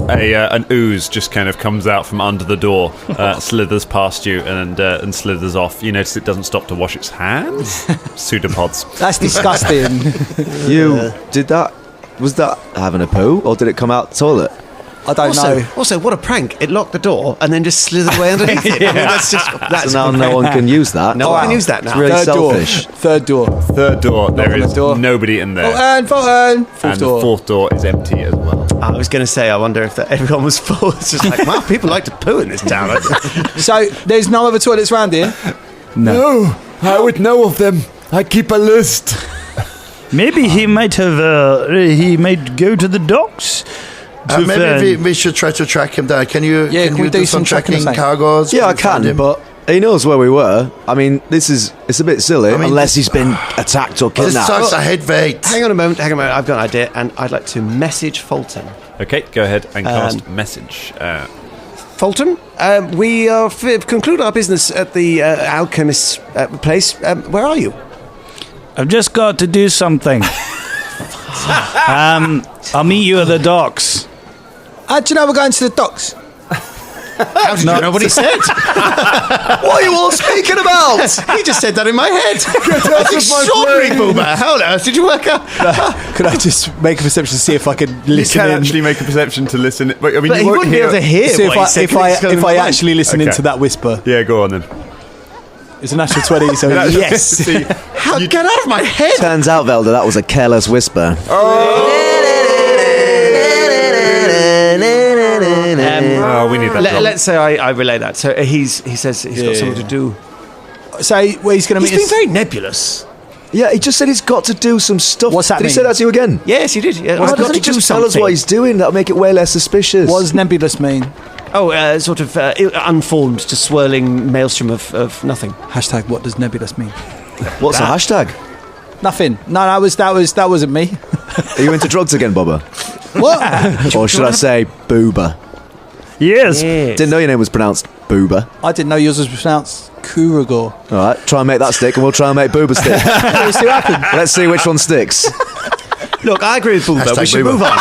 An ooze just kind of comes out from under the door, slithers past you, and slithers off. You notice it doesn't stop to wash its hands. Pseudopods. That's disgusting. You did that? Was that having a poo, or did it come out the toilet? I don't know. Also, what a prank! It locked the door and then just slithered away underneath it. I mean, that's So now no one can use that. no one can use that now. It's really Third selfish. door. Third door, there on the is door. nobody in there. Fulton. Fourth And door. the fourth door is empty as well. I was going to say, I wonder if everyone was full. It's just like, wow, people like to poo in this town. So there's no other toilets around here. No, I would know of them. I keep a list. Maybe he might have. He might go to the docks. to Maybe find- we should try to track him down. Can you? Yeah, can can we you do do some some tracking tracking of same? cargoes? Yeah, I we find can, him? but he knows where we were. I mean, it's a bit silly, mean, unless he's been attacked or This kidnapped. sucks. I hate weight. Hang on a moment. I've got an idea, and I'd like to message Fulton. Okay, go ahead and cast message. Fulton, we conclude our business at the alchemist's place. Where are you? I've just got to do something. I'll meet you at the docks. How do you know we're going to the docks? How did you know what he said? What are you all speaking about? He just said that in my head. That's extraordinary, Boomer. How on earth did you work out? Could I just make a perception to see if I could You listen can in? actually make a perception to listen. But, I mean, But you he won't wouldn't be able to hear See what he said. if I actually listen Okay. into that whisper. Yeah, go on then. It's a natural 20, so yes. See, How, get out of my head! Turns out, Velda, that was a careless whisper. we need that. drop. Let's say I relay that. So he says he's got something to do. So well, he's going to He's meet been us. very nebulous. Yeah, he just said he's got to do some stuff. What's that Did he mean? say that to you again? Yes, he did. Yeah, Why I've got doesn't he to do just tell us something. what he's doing? That'll make it way less suspicious. What does nebulous mean? Oh, sort of unformed to swirling maelstrom of nothing. Hashtag what does nebulous mean? What's the hashtag? Nothing. No, that wasn't me. Are you into drugs again, Bubba? What? Or should I say booba? Yes. Didn't know your name was pronounced booba. I didn't know yours was pronounced Kuragor. All right, try and make that stick, and we'll try and make booba stick. Let's see what happens. Let's see which one sticks. Look, I agree with Boomer. Hashtag We should Boomer. move on.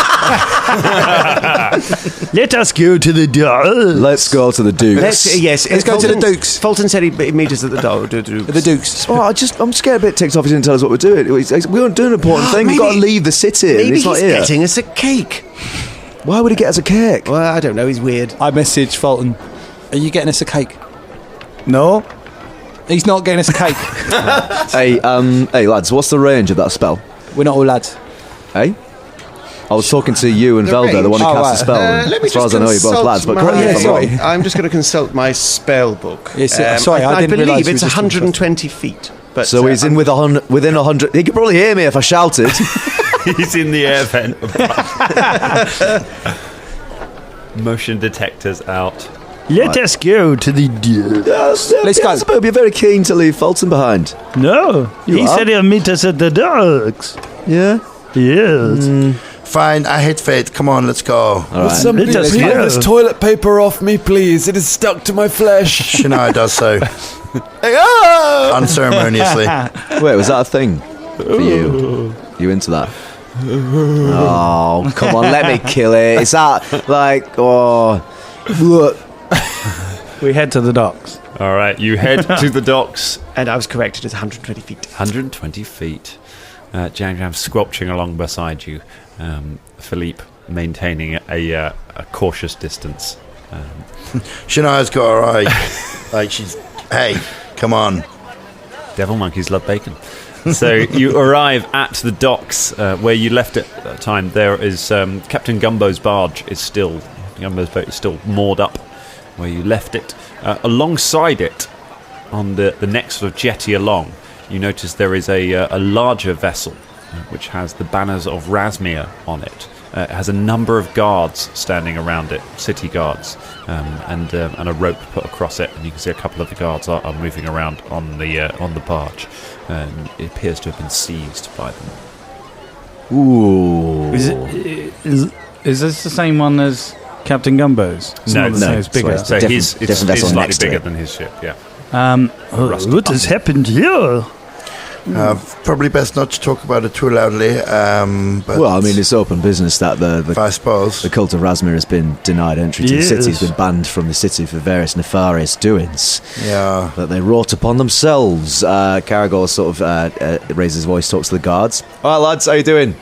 Let us go to the docks. Let's go to the Dukes. Let's go to the Dukes. Fulton said he'd meet us at the Dukes. The Dukes. Oh, I'm scared a bit ticked off he didn't tell us what we're doing. We weren't doing an important thing. We've got to Maybe- leave the city. and Maybe he's not he's here. getting us a cake. Why would he get us a cake? Well, I don't know. He's weird. I messaged Fulton. Are you getting us a cake? No. He's not getting us a cake. Hey, lads, what's the range of that spell? We're not all lads. Hey? I was talking to you and The Velda, the one who range? cast the Oh, spell. Let me as far just as I know, you're both consult lads, but my- correct me if I'm sorry. wrong. I'm just going to consult my spell book. Yes, sorry, I didn't realise believe we it's were just 120 feet. But, So he's in within 100. He could probably hear me if I shouted. He's in the air vent. Motion detectors out. Let us go to the docks. Let's go. Beelzebub, you're very keen to leave Fulton behind. No. He are? said he'll meet us at the docks. Yeah? Yes. Fine. I hate fate. Come on, let's go. Will somebody Let us peel go. this toilet paper off me, please? It is stuck to my flesh. Shania does so unceremoniously. Wait, was that a thing for you? You into that? Oh, come on, let me kill it. Is that like, oh. We head to the docks. All right, you head to the docks. And I was corrected. It's 120 feet. 120 feet. Jam Jam squelching along beside you. Philippe maintaining a cautious distance. Shania's got her eye. Like she's, hey, come on. Devil monkeys love bacon. So you arrive at the docks where you left it at that time. There is Captain Gumbo's barge is still Gumbo's boat is still moored up where you left it. Alongside it, on the next sort of jetty along, you notice there is a larger vessel which has the banners of Razmir on it. It has a number of guards standing around it, city guards, and a rope put across it, and you can see a couple of the guards are moving around on the barge. It appears to have been seized by them. Ooh. Is this the same one as Captain Gumbo's? It's No, not the same, no, it's bigger. sorry. So Different- it's different vessel slightly next to bigger it. than his ship, yeah. What has happened here? Probably best not to talk about it too loudly. But Well, I mean, it's open business that I suppose. the cult of Razmir has been denied entry to the Yes. city, has been banned from the city for various nefarious doings Yeah. that they wrought upon themselves. Caragor sort of raises his voice, talks to the guards. All right, lads, how you doing?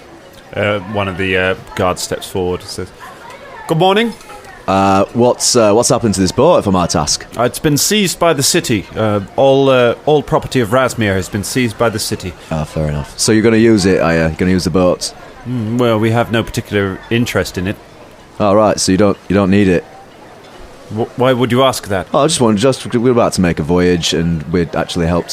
One of the guards steps forward and says, Good morning. What's happened to this boat, if I might ask? It's been seized by the city. All property of Razmir has been seized by the city. Fair enough. So you're going to use it, are you? You're going to use the boat? Well, we have no particular interest in it. Right, so you don't need it. Why would you ask that? I just wondered, we're about to make a voyage, and we'd actually helped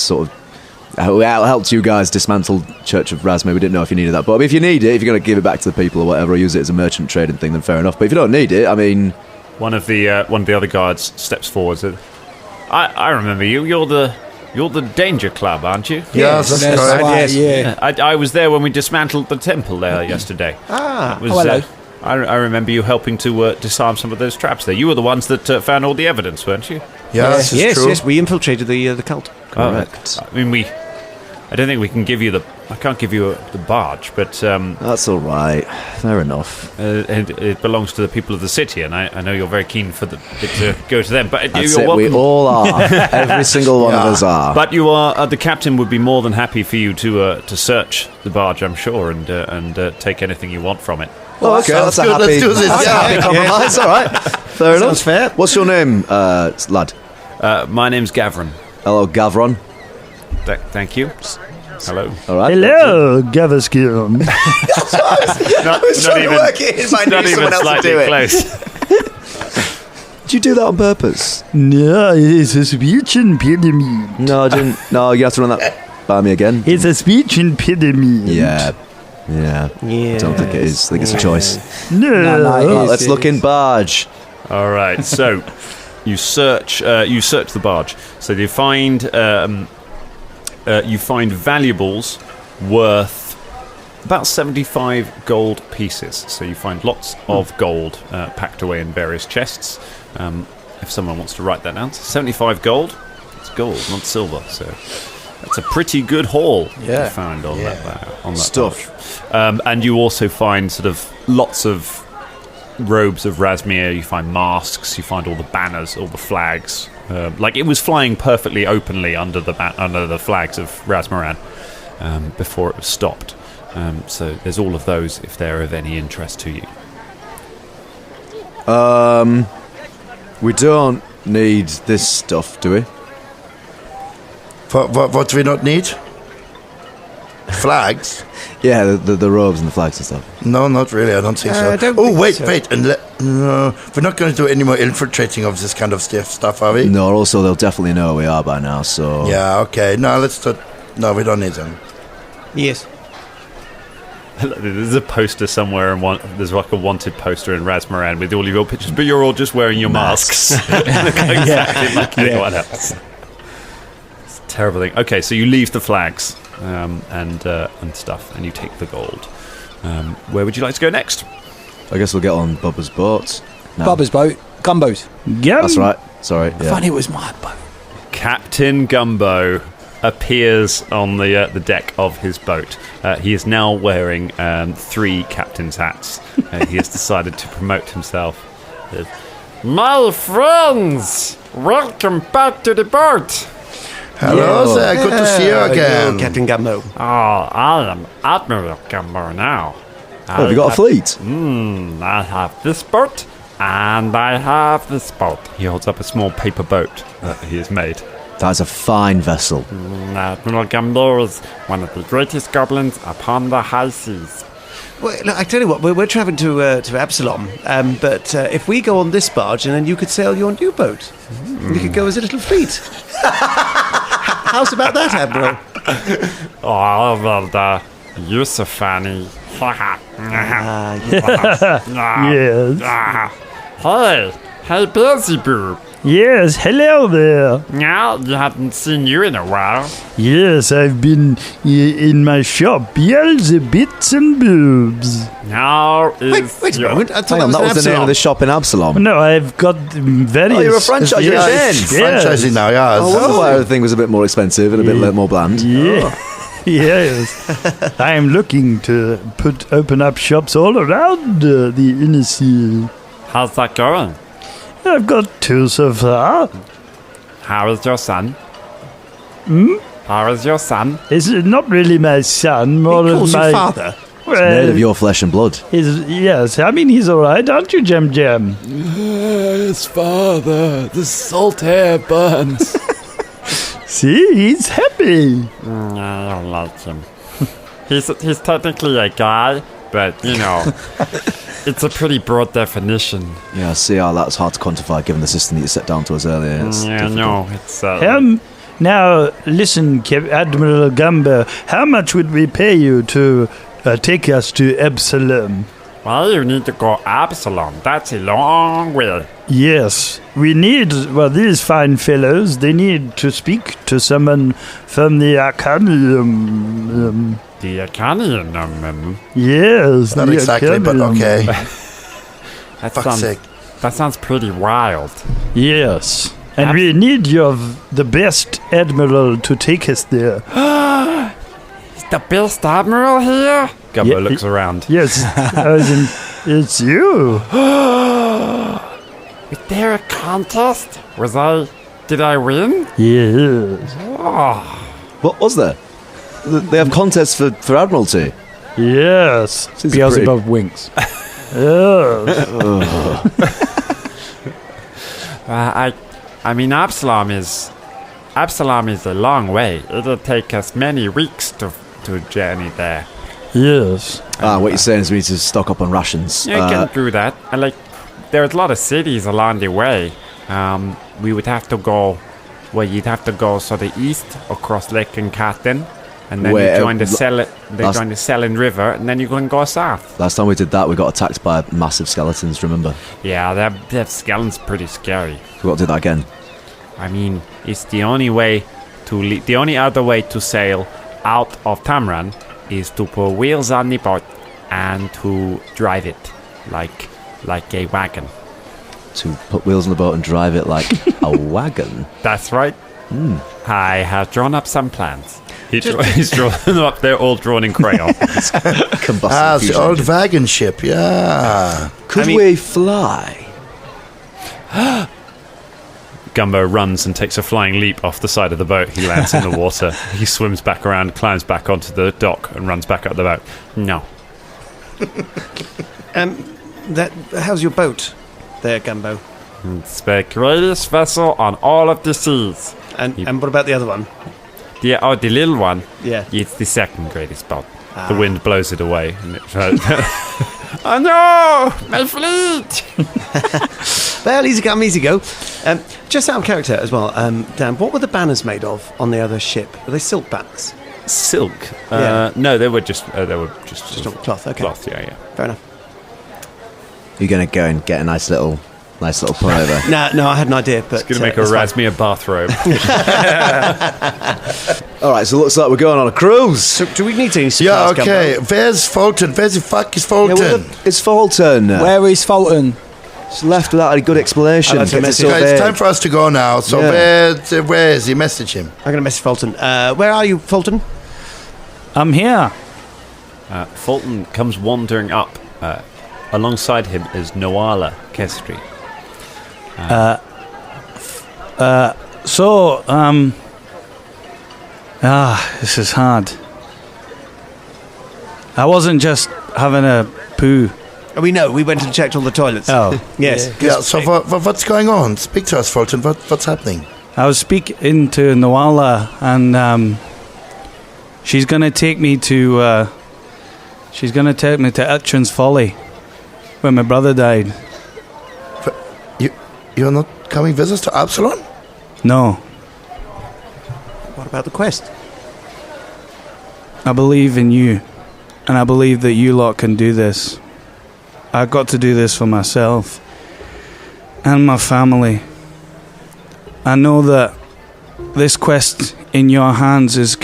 helped you guys dismantle Church of Razmir. We didn't know if you needed that, but if you need it, if you're going to give it back to the people or whatever, or use it as a merchant trading thing, then fair enough. But if you don't need it, I mean, one of the other guards steps forward. And says, I remember you. You're the Danger Club, aren't you? Yes, that's correct. Right, yeah. I was there when we dismantled the temple there yesterday. Hello. I remember you helping to disarm some of those traps there. You were the ones that found all the evidence, weren't you? Yes, it's true. Yes, we infiltrated the cult. correct. I mean, I don't think we can give you I can't give you the barge, but That's all right. Fair enough. it belongs to the people of the city, and I know you're very keen for it to go to them. But That's you're it. welcome. We all are. Every single one of us are. But you are the captain would be more than happy for you to search the barge, I'm sure, and take anything you want from it. Oh, okay, that's a good. happy, Let's do this. that's a happy compromise. All right, fair enough. Sounds fair. What's your name, lad? My name's Gavron. Hello, Gavron. Thank you. Hello. All right. Hello, Gavaskiron. Not even slightly close. Did you do that on purpose? No, it's a speech impediment. No, I didn't. No, you have to run that by me again. It's a speech impediment. Yeah. I don't think it is. I think it's a choice. No. Right, let's look in barge. All right. So you search the barge. So you find valuables worth about 75 gold pieces. So you find lots of gold packed away in various chests. If someone wants to write that down, 75 gold. It's gold, not silver. So that's a pretty good haul you found on that stuff. barge. And you also find sort of lots of robes of Razmir. You find masks. You find all the banners, all the flags. Like it was flying perfectly openly under the flags of Razmoran before it was stopped. So there's all of those if they're of any interest to you. We don't need this stuff, do we? What do we not need? Flags? Yeah, the robes and the flags and stuff. No, not really. I don't think so. Wait. No, we're not going to do any more infiltrating of this kind of stuff, are we? No, also they'll definitely know who we are by now, so... Yeah, okay. No, no, we don't need them. Yes. There's a poster somewhere, and there's like a wanted poster in Razmoran with all of your pictures, but you're all just wearing your masks. Exactly like anyone else. It's a terrible thing. Okay, so you leave the flags and stuff, and you take the gold. Where would you like to go next? I guess we'll get on Bubba's boat. No. Bubba's boat. Gumbo's. Yeah. That's right. Sorry. I thought it was my boat. Captain Gumbo appears on the deck of his boat. He is now wearing 3 captain's hats. He has decided to promote himself. My friends, welcome back to the boat. Hello, sir. Good to see you again. Captain Gumbo. Oh, I am Admiral Gumbo now. Oh, have you got a fleet? I have this boat, and I have this boat. He holds up a small paper boat that he has made. That's a fine vessel. Admiral Gumbo is one of the greatest goblins upon the high seas. Well, look, I tell you what, we're travelling to Absalom, but if we go on this barge, and then you could sail your new boat, we could go as a little fleet. How's about that, Admiral? Oh, well, you're so funny. Yes. Hey, Beelzebub. Yes, hello there. Now, you haven't seen you in a while. Yes, I've been in my shop, Beelzebits and Boobs. Now Wait a moment. I thought Hang on, that was the name Absalom. of the shop in Absalom. No, I've got various... Oh, you're a franchise. You're Yes. in. Franchising now, yeah. I wonder why everything was a bit more expensive and a bit more bland. Yeah. Yes. I'm looking to open up shops all around the inner sea. how's that going? I've got 2 so far. How is your son? Hmm? How is your son? It's not really my son, more He of calls my... you father. Made of your flesh and blood. Yes, I mean, he's all right, aren't you, Jem Jem? Yes, father. The salt air burns. See, he's happy. I don't like him. He's technically a guy, but, you know, it's a pretty broad definition. Yeah, I see how that's hard to quantify given the system that you set down to us earlier. It's difficult. It's... Now, listen, Admiral Gumbo, how much would we pay you to take us to Absalom? Well, you need to go Absalom. That's a long way. Yes, we need, these fine fellows, they need to speak to someone from the Arcanium. The Arcanium? Yes, Not exactly, but okay. That sounds pretty wild. Yes, and we need the best admiral to take us there. Is the best admiral here? Gumbo looks around. Yes, it's you. Was there a contest? Did I win? Yes. Oh. What was there? They have contests for Admiralty. Yes. Beelzebub winks. Yes. I mean, Absalom is a long way. It'll take us many weeks to journey there. Yes. What you're saying is we need to stock up on rations. You can do that. And there's a lot of cities along the way. We would have to go. Well, you'd have to go the east across Lake Catton, and then you join the Selin River, and then you can go south. Last time we did that, we got attacked by massive skeletons. Remember? Yeah, that skeletons pretty scary. We got to do that again. I mean, it's the only way to the only other way to sail out of Tamran is to put wheels on the boat and to drive it like a wagon. To put wheels on the boat and drive it like a wagon. That's right. I have drawn up some plans. He's drawn them up. They're all drawn in crayon. The old wagon ship, yeah. Could we fly? Gumbo runs and takes a flying leap off the side of the boat. He lands in the water. He swims back around, climbs back onto the dock, and runs back up the boat. No. How's your boat there, Gumbo? It's the greatest vessel on all of the seas. And what about the other one? The little one? Yeah. It's the second greatest boat. The wind blows it away. And Oh no! My fleet! Well, easy come, easy go. Just out of character as well, Dan, what were the banners made of on the other ship? Were they silk banners? Silk? Yeah. No, they were just cloth. Okay. Cloth, yeah. Fair enough. You're going to go and get a nice little put over. No, I had an idea, but it's going to make a Razmir bathrobe. All right, so it looks like we're going on a cruise. So do we need any supplies? Yeah, okay. Where's Fulton? Where the fuck is Fulton? It's Fulton. Where is Fulton? It's left without a good explanation. It's time for us to go now. So where is he? Message him. I'm going to message Fulton. Where are you, Fulton? I'm here. Fulton comes wandering up. Alongside him is Noala Kestri. This is hard. I wasn't just having a poo. We know. We went and checked all the toilets. Oh. Yes. Yeah, so what's going on? Speak to us, Fulton. What's happening? I was speaking to Noala, and she's going to take me to Eltrin's Folly, where my brother died. But you're not coming with us to Absalom? No. What about the quest? I believe in you, and I believe that you lot can do this. I've got to do this for myself and my family. I know that this quest in your hands is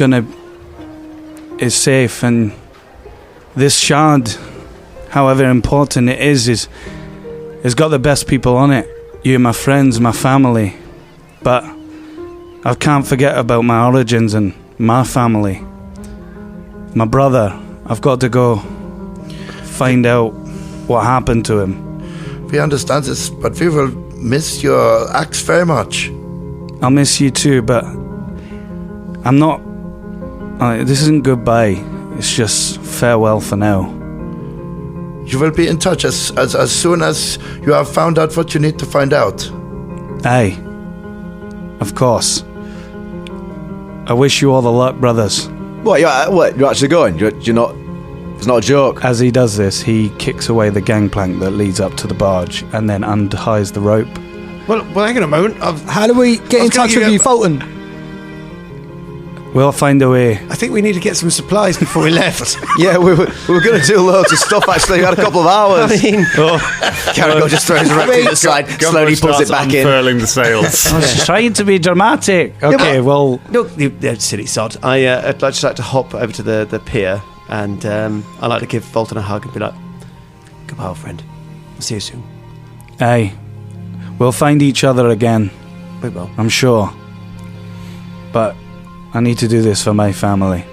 safe, and this shard, however important it is got the best people on it. You, my friends, my family. But I can't forget about my origins and my family. My brother, I've got to go find out what happened to him. We understand this, but we will miss your axe very much. I'll miss you too, but I'm not... this isn't goodbye. It's just farewell for now. You will be in touch as soon as you have found out what you need to find out. Aye. Of course. I wish you all the luck, brothers. What, you're actually going? You're not... It's not a joke. As he does this, he kicks away the gangplank that leads up to the barge and then unties the rope. Well, hang on a moment. How do we get in touch with you, Fulton? We'll find a way. I think we need to get some supplies before we left. Yeah, we were going to do loads of stuff, actually. We had a couple of hours. I mean... Caragor just throws the rope to the side, slowly pulls it back in. Unfurling the sails. I was trying to be dramatic. Okay, well... Look, you silly sod. I'd just like to hop over to the pier and I'd like to give Fulton a hug and be like, goodbye, old friend. I'll see you soon. Aye. We'll find each other again. We will. I'm sure. But I need to do this for my family.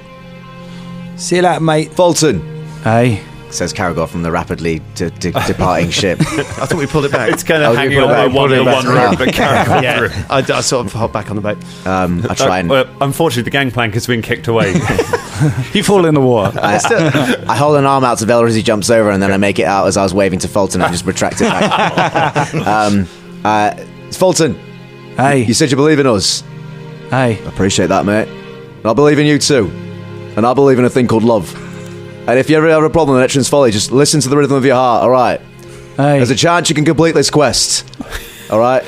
See you later, mate. Fulton. Aye. Says Caragor from the rapidly departing ship. I thought we pulled it back. It's kind of hanging on by one rope, but Caragor yeah. I sort of hop back on the boat. I try and... unfortunately, the gangplank has been kicked away. You fall in the water. I hold an arm out to Velor as he jumps over, and then I make it out as I was waving to Fulton and just retract it back. Fulton. Aye. You said you believe in us. Aye. I appreciate that, mate. And I believe in you too. And I believe in a thing called love. And if you ever have a problem with Etrin's Folly, just listen to the rhythm of your heart, alright? Aye. There's a chance you can complete this quest. Alright?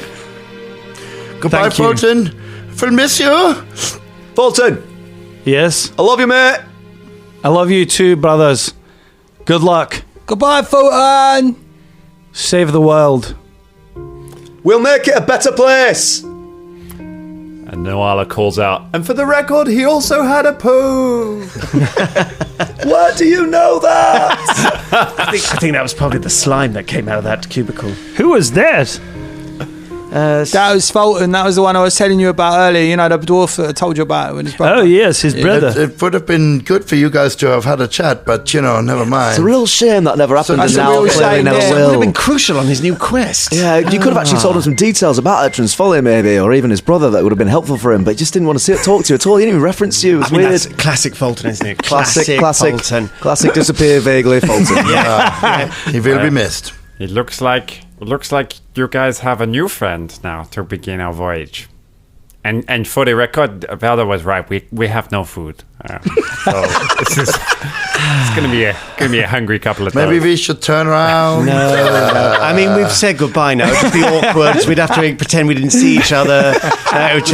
Goodbye, Fulton. We'll miss you. Fulton! Yes? I love you, mate! I love you too, brothers. Good luck. Goodbye, Fulton! Save the world. We'll make it a better place! And Noala calls out, and for the record, he also had a poo. Why do you know that? I think that was probably the slime that came out of that cubicle. Who was that? That was Fulton. That was the one I was telling you about earlier. You know, the dwarf that I told you about with his brother. Oh, yes, his brother. It would have been good for you guys to have had a chat, but, never mind. It's a real shame that never happened, and now clearly never It would will. have been crucial on his new quest. Yeah, you could have actually told him some details about Etrin's Folly, maybe, or even his brother that would have been helpful for him, but he just didn't want to talk to you at all. He didn't even reference you. It was weird. That's classic Fulton, isn't it? Classic Fulton. Classic disappear vaguely Fulton. He will be missed. It looks like you guys have a new friend now to begin our voyage. And for the record, Velda was right. We have no food, so it's gonna be a hungry couple of days. Maybe we should turn around. No. I mean, we've said goodbye now. It'd just be awkward. We'd have to pretend we didn't see each other. It would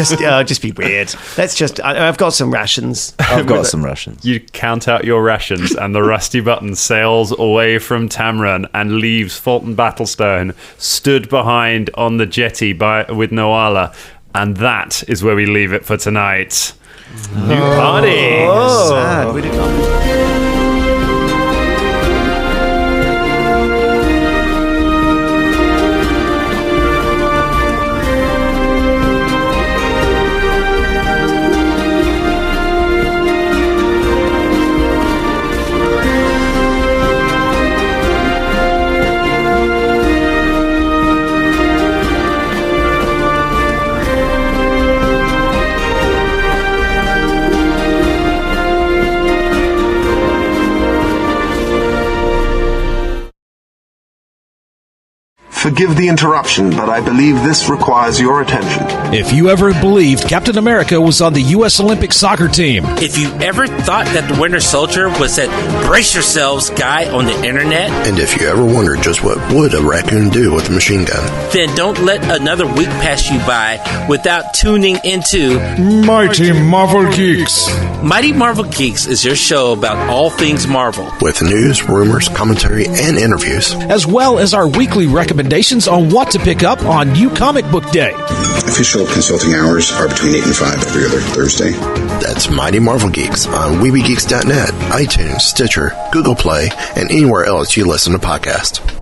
just be weird. Let's just. I've got some rations. I've got some rations. You count out your rations, and the rusty button sails away from Tamron and leaves Fulton Battlestone stood behind on the jetty with Noala. And that is where we leave it for tonight. New party. Sad. We did not. Forgive the interruption, but I believe this requires your attention. If you ever believed Captain America was on the U.S. Olympic soccer team. If you ever thought that the Winter Soldier was that brace yourselves guy on the internet. And if you ever wondered just what would a raccoon do with a machine gun. Then don't let another week pass you by without tuning into Mighty Marvel Geeks. Mighty Marvel Geeks is your show about all things Marvel. With news, rumors, commentary, and interviews. As well as our weekly recommendations on what to pick up on New Comic Book Day. Official consulting hours are between 8 and 5 every other Thursday. That's Mighty Marvel Geeks on WeeBeGeeks.net, iTunes, Stitcher, Google Play, and anywhere else you listen to podcasts.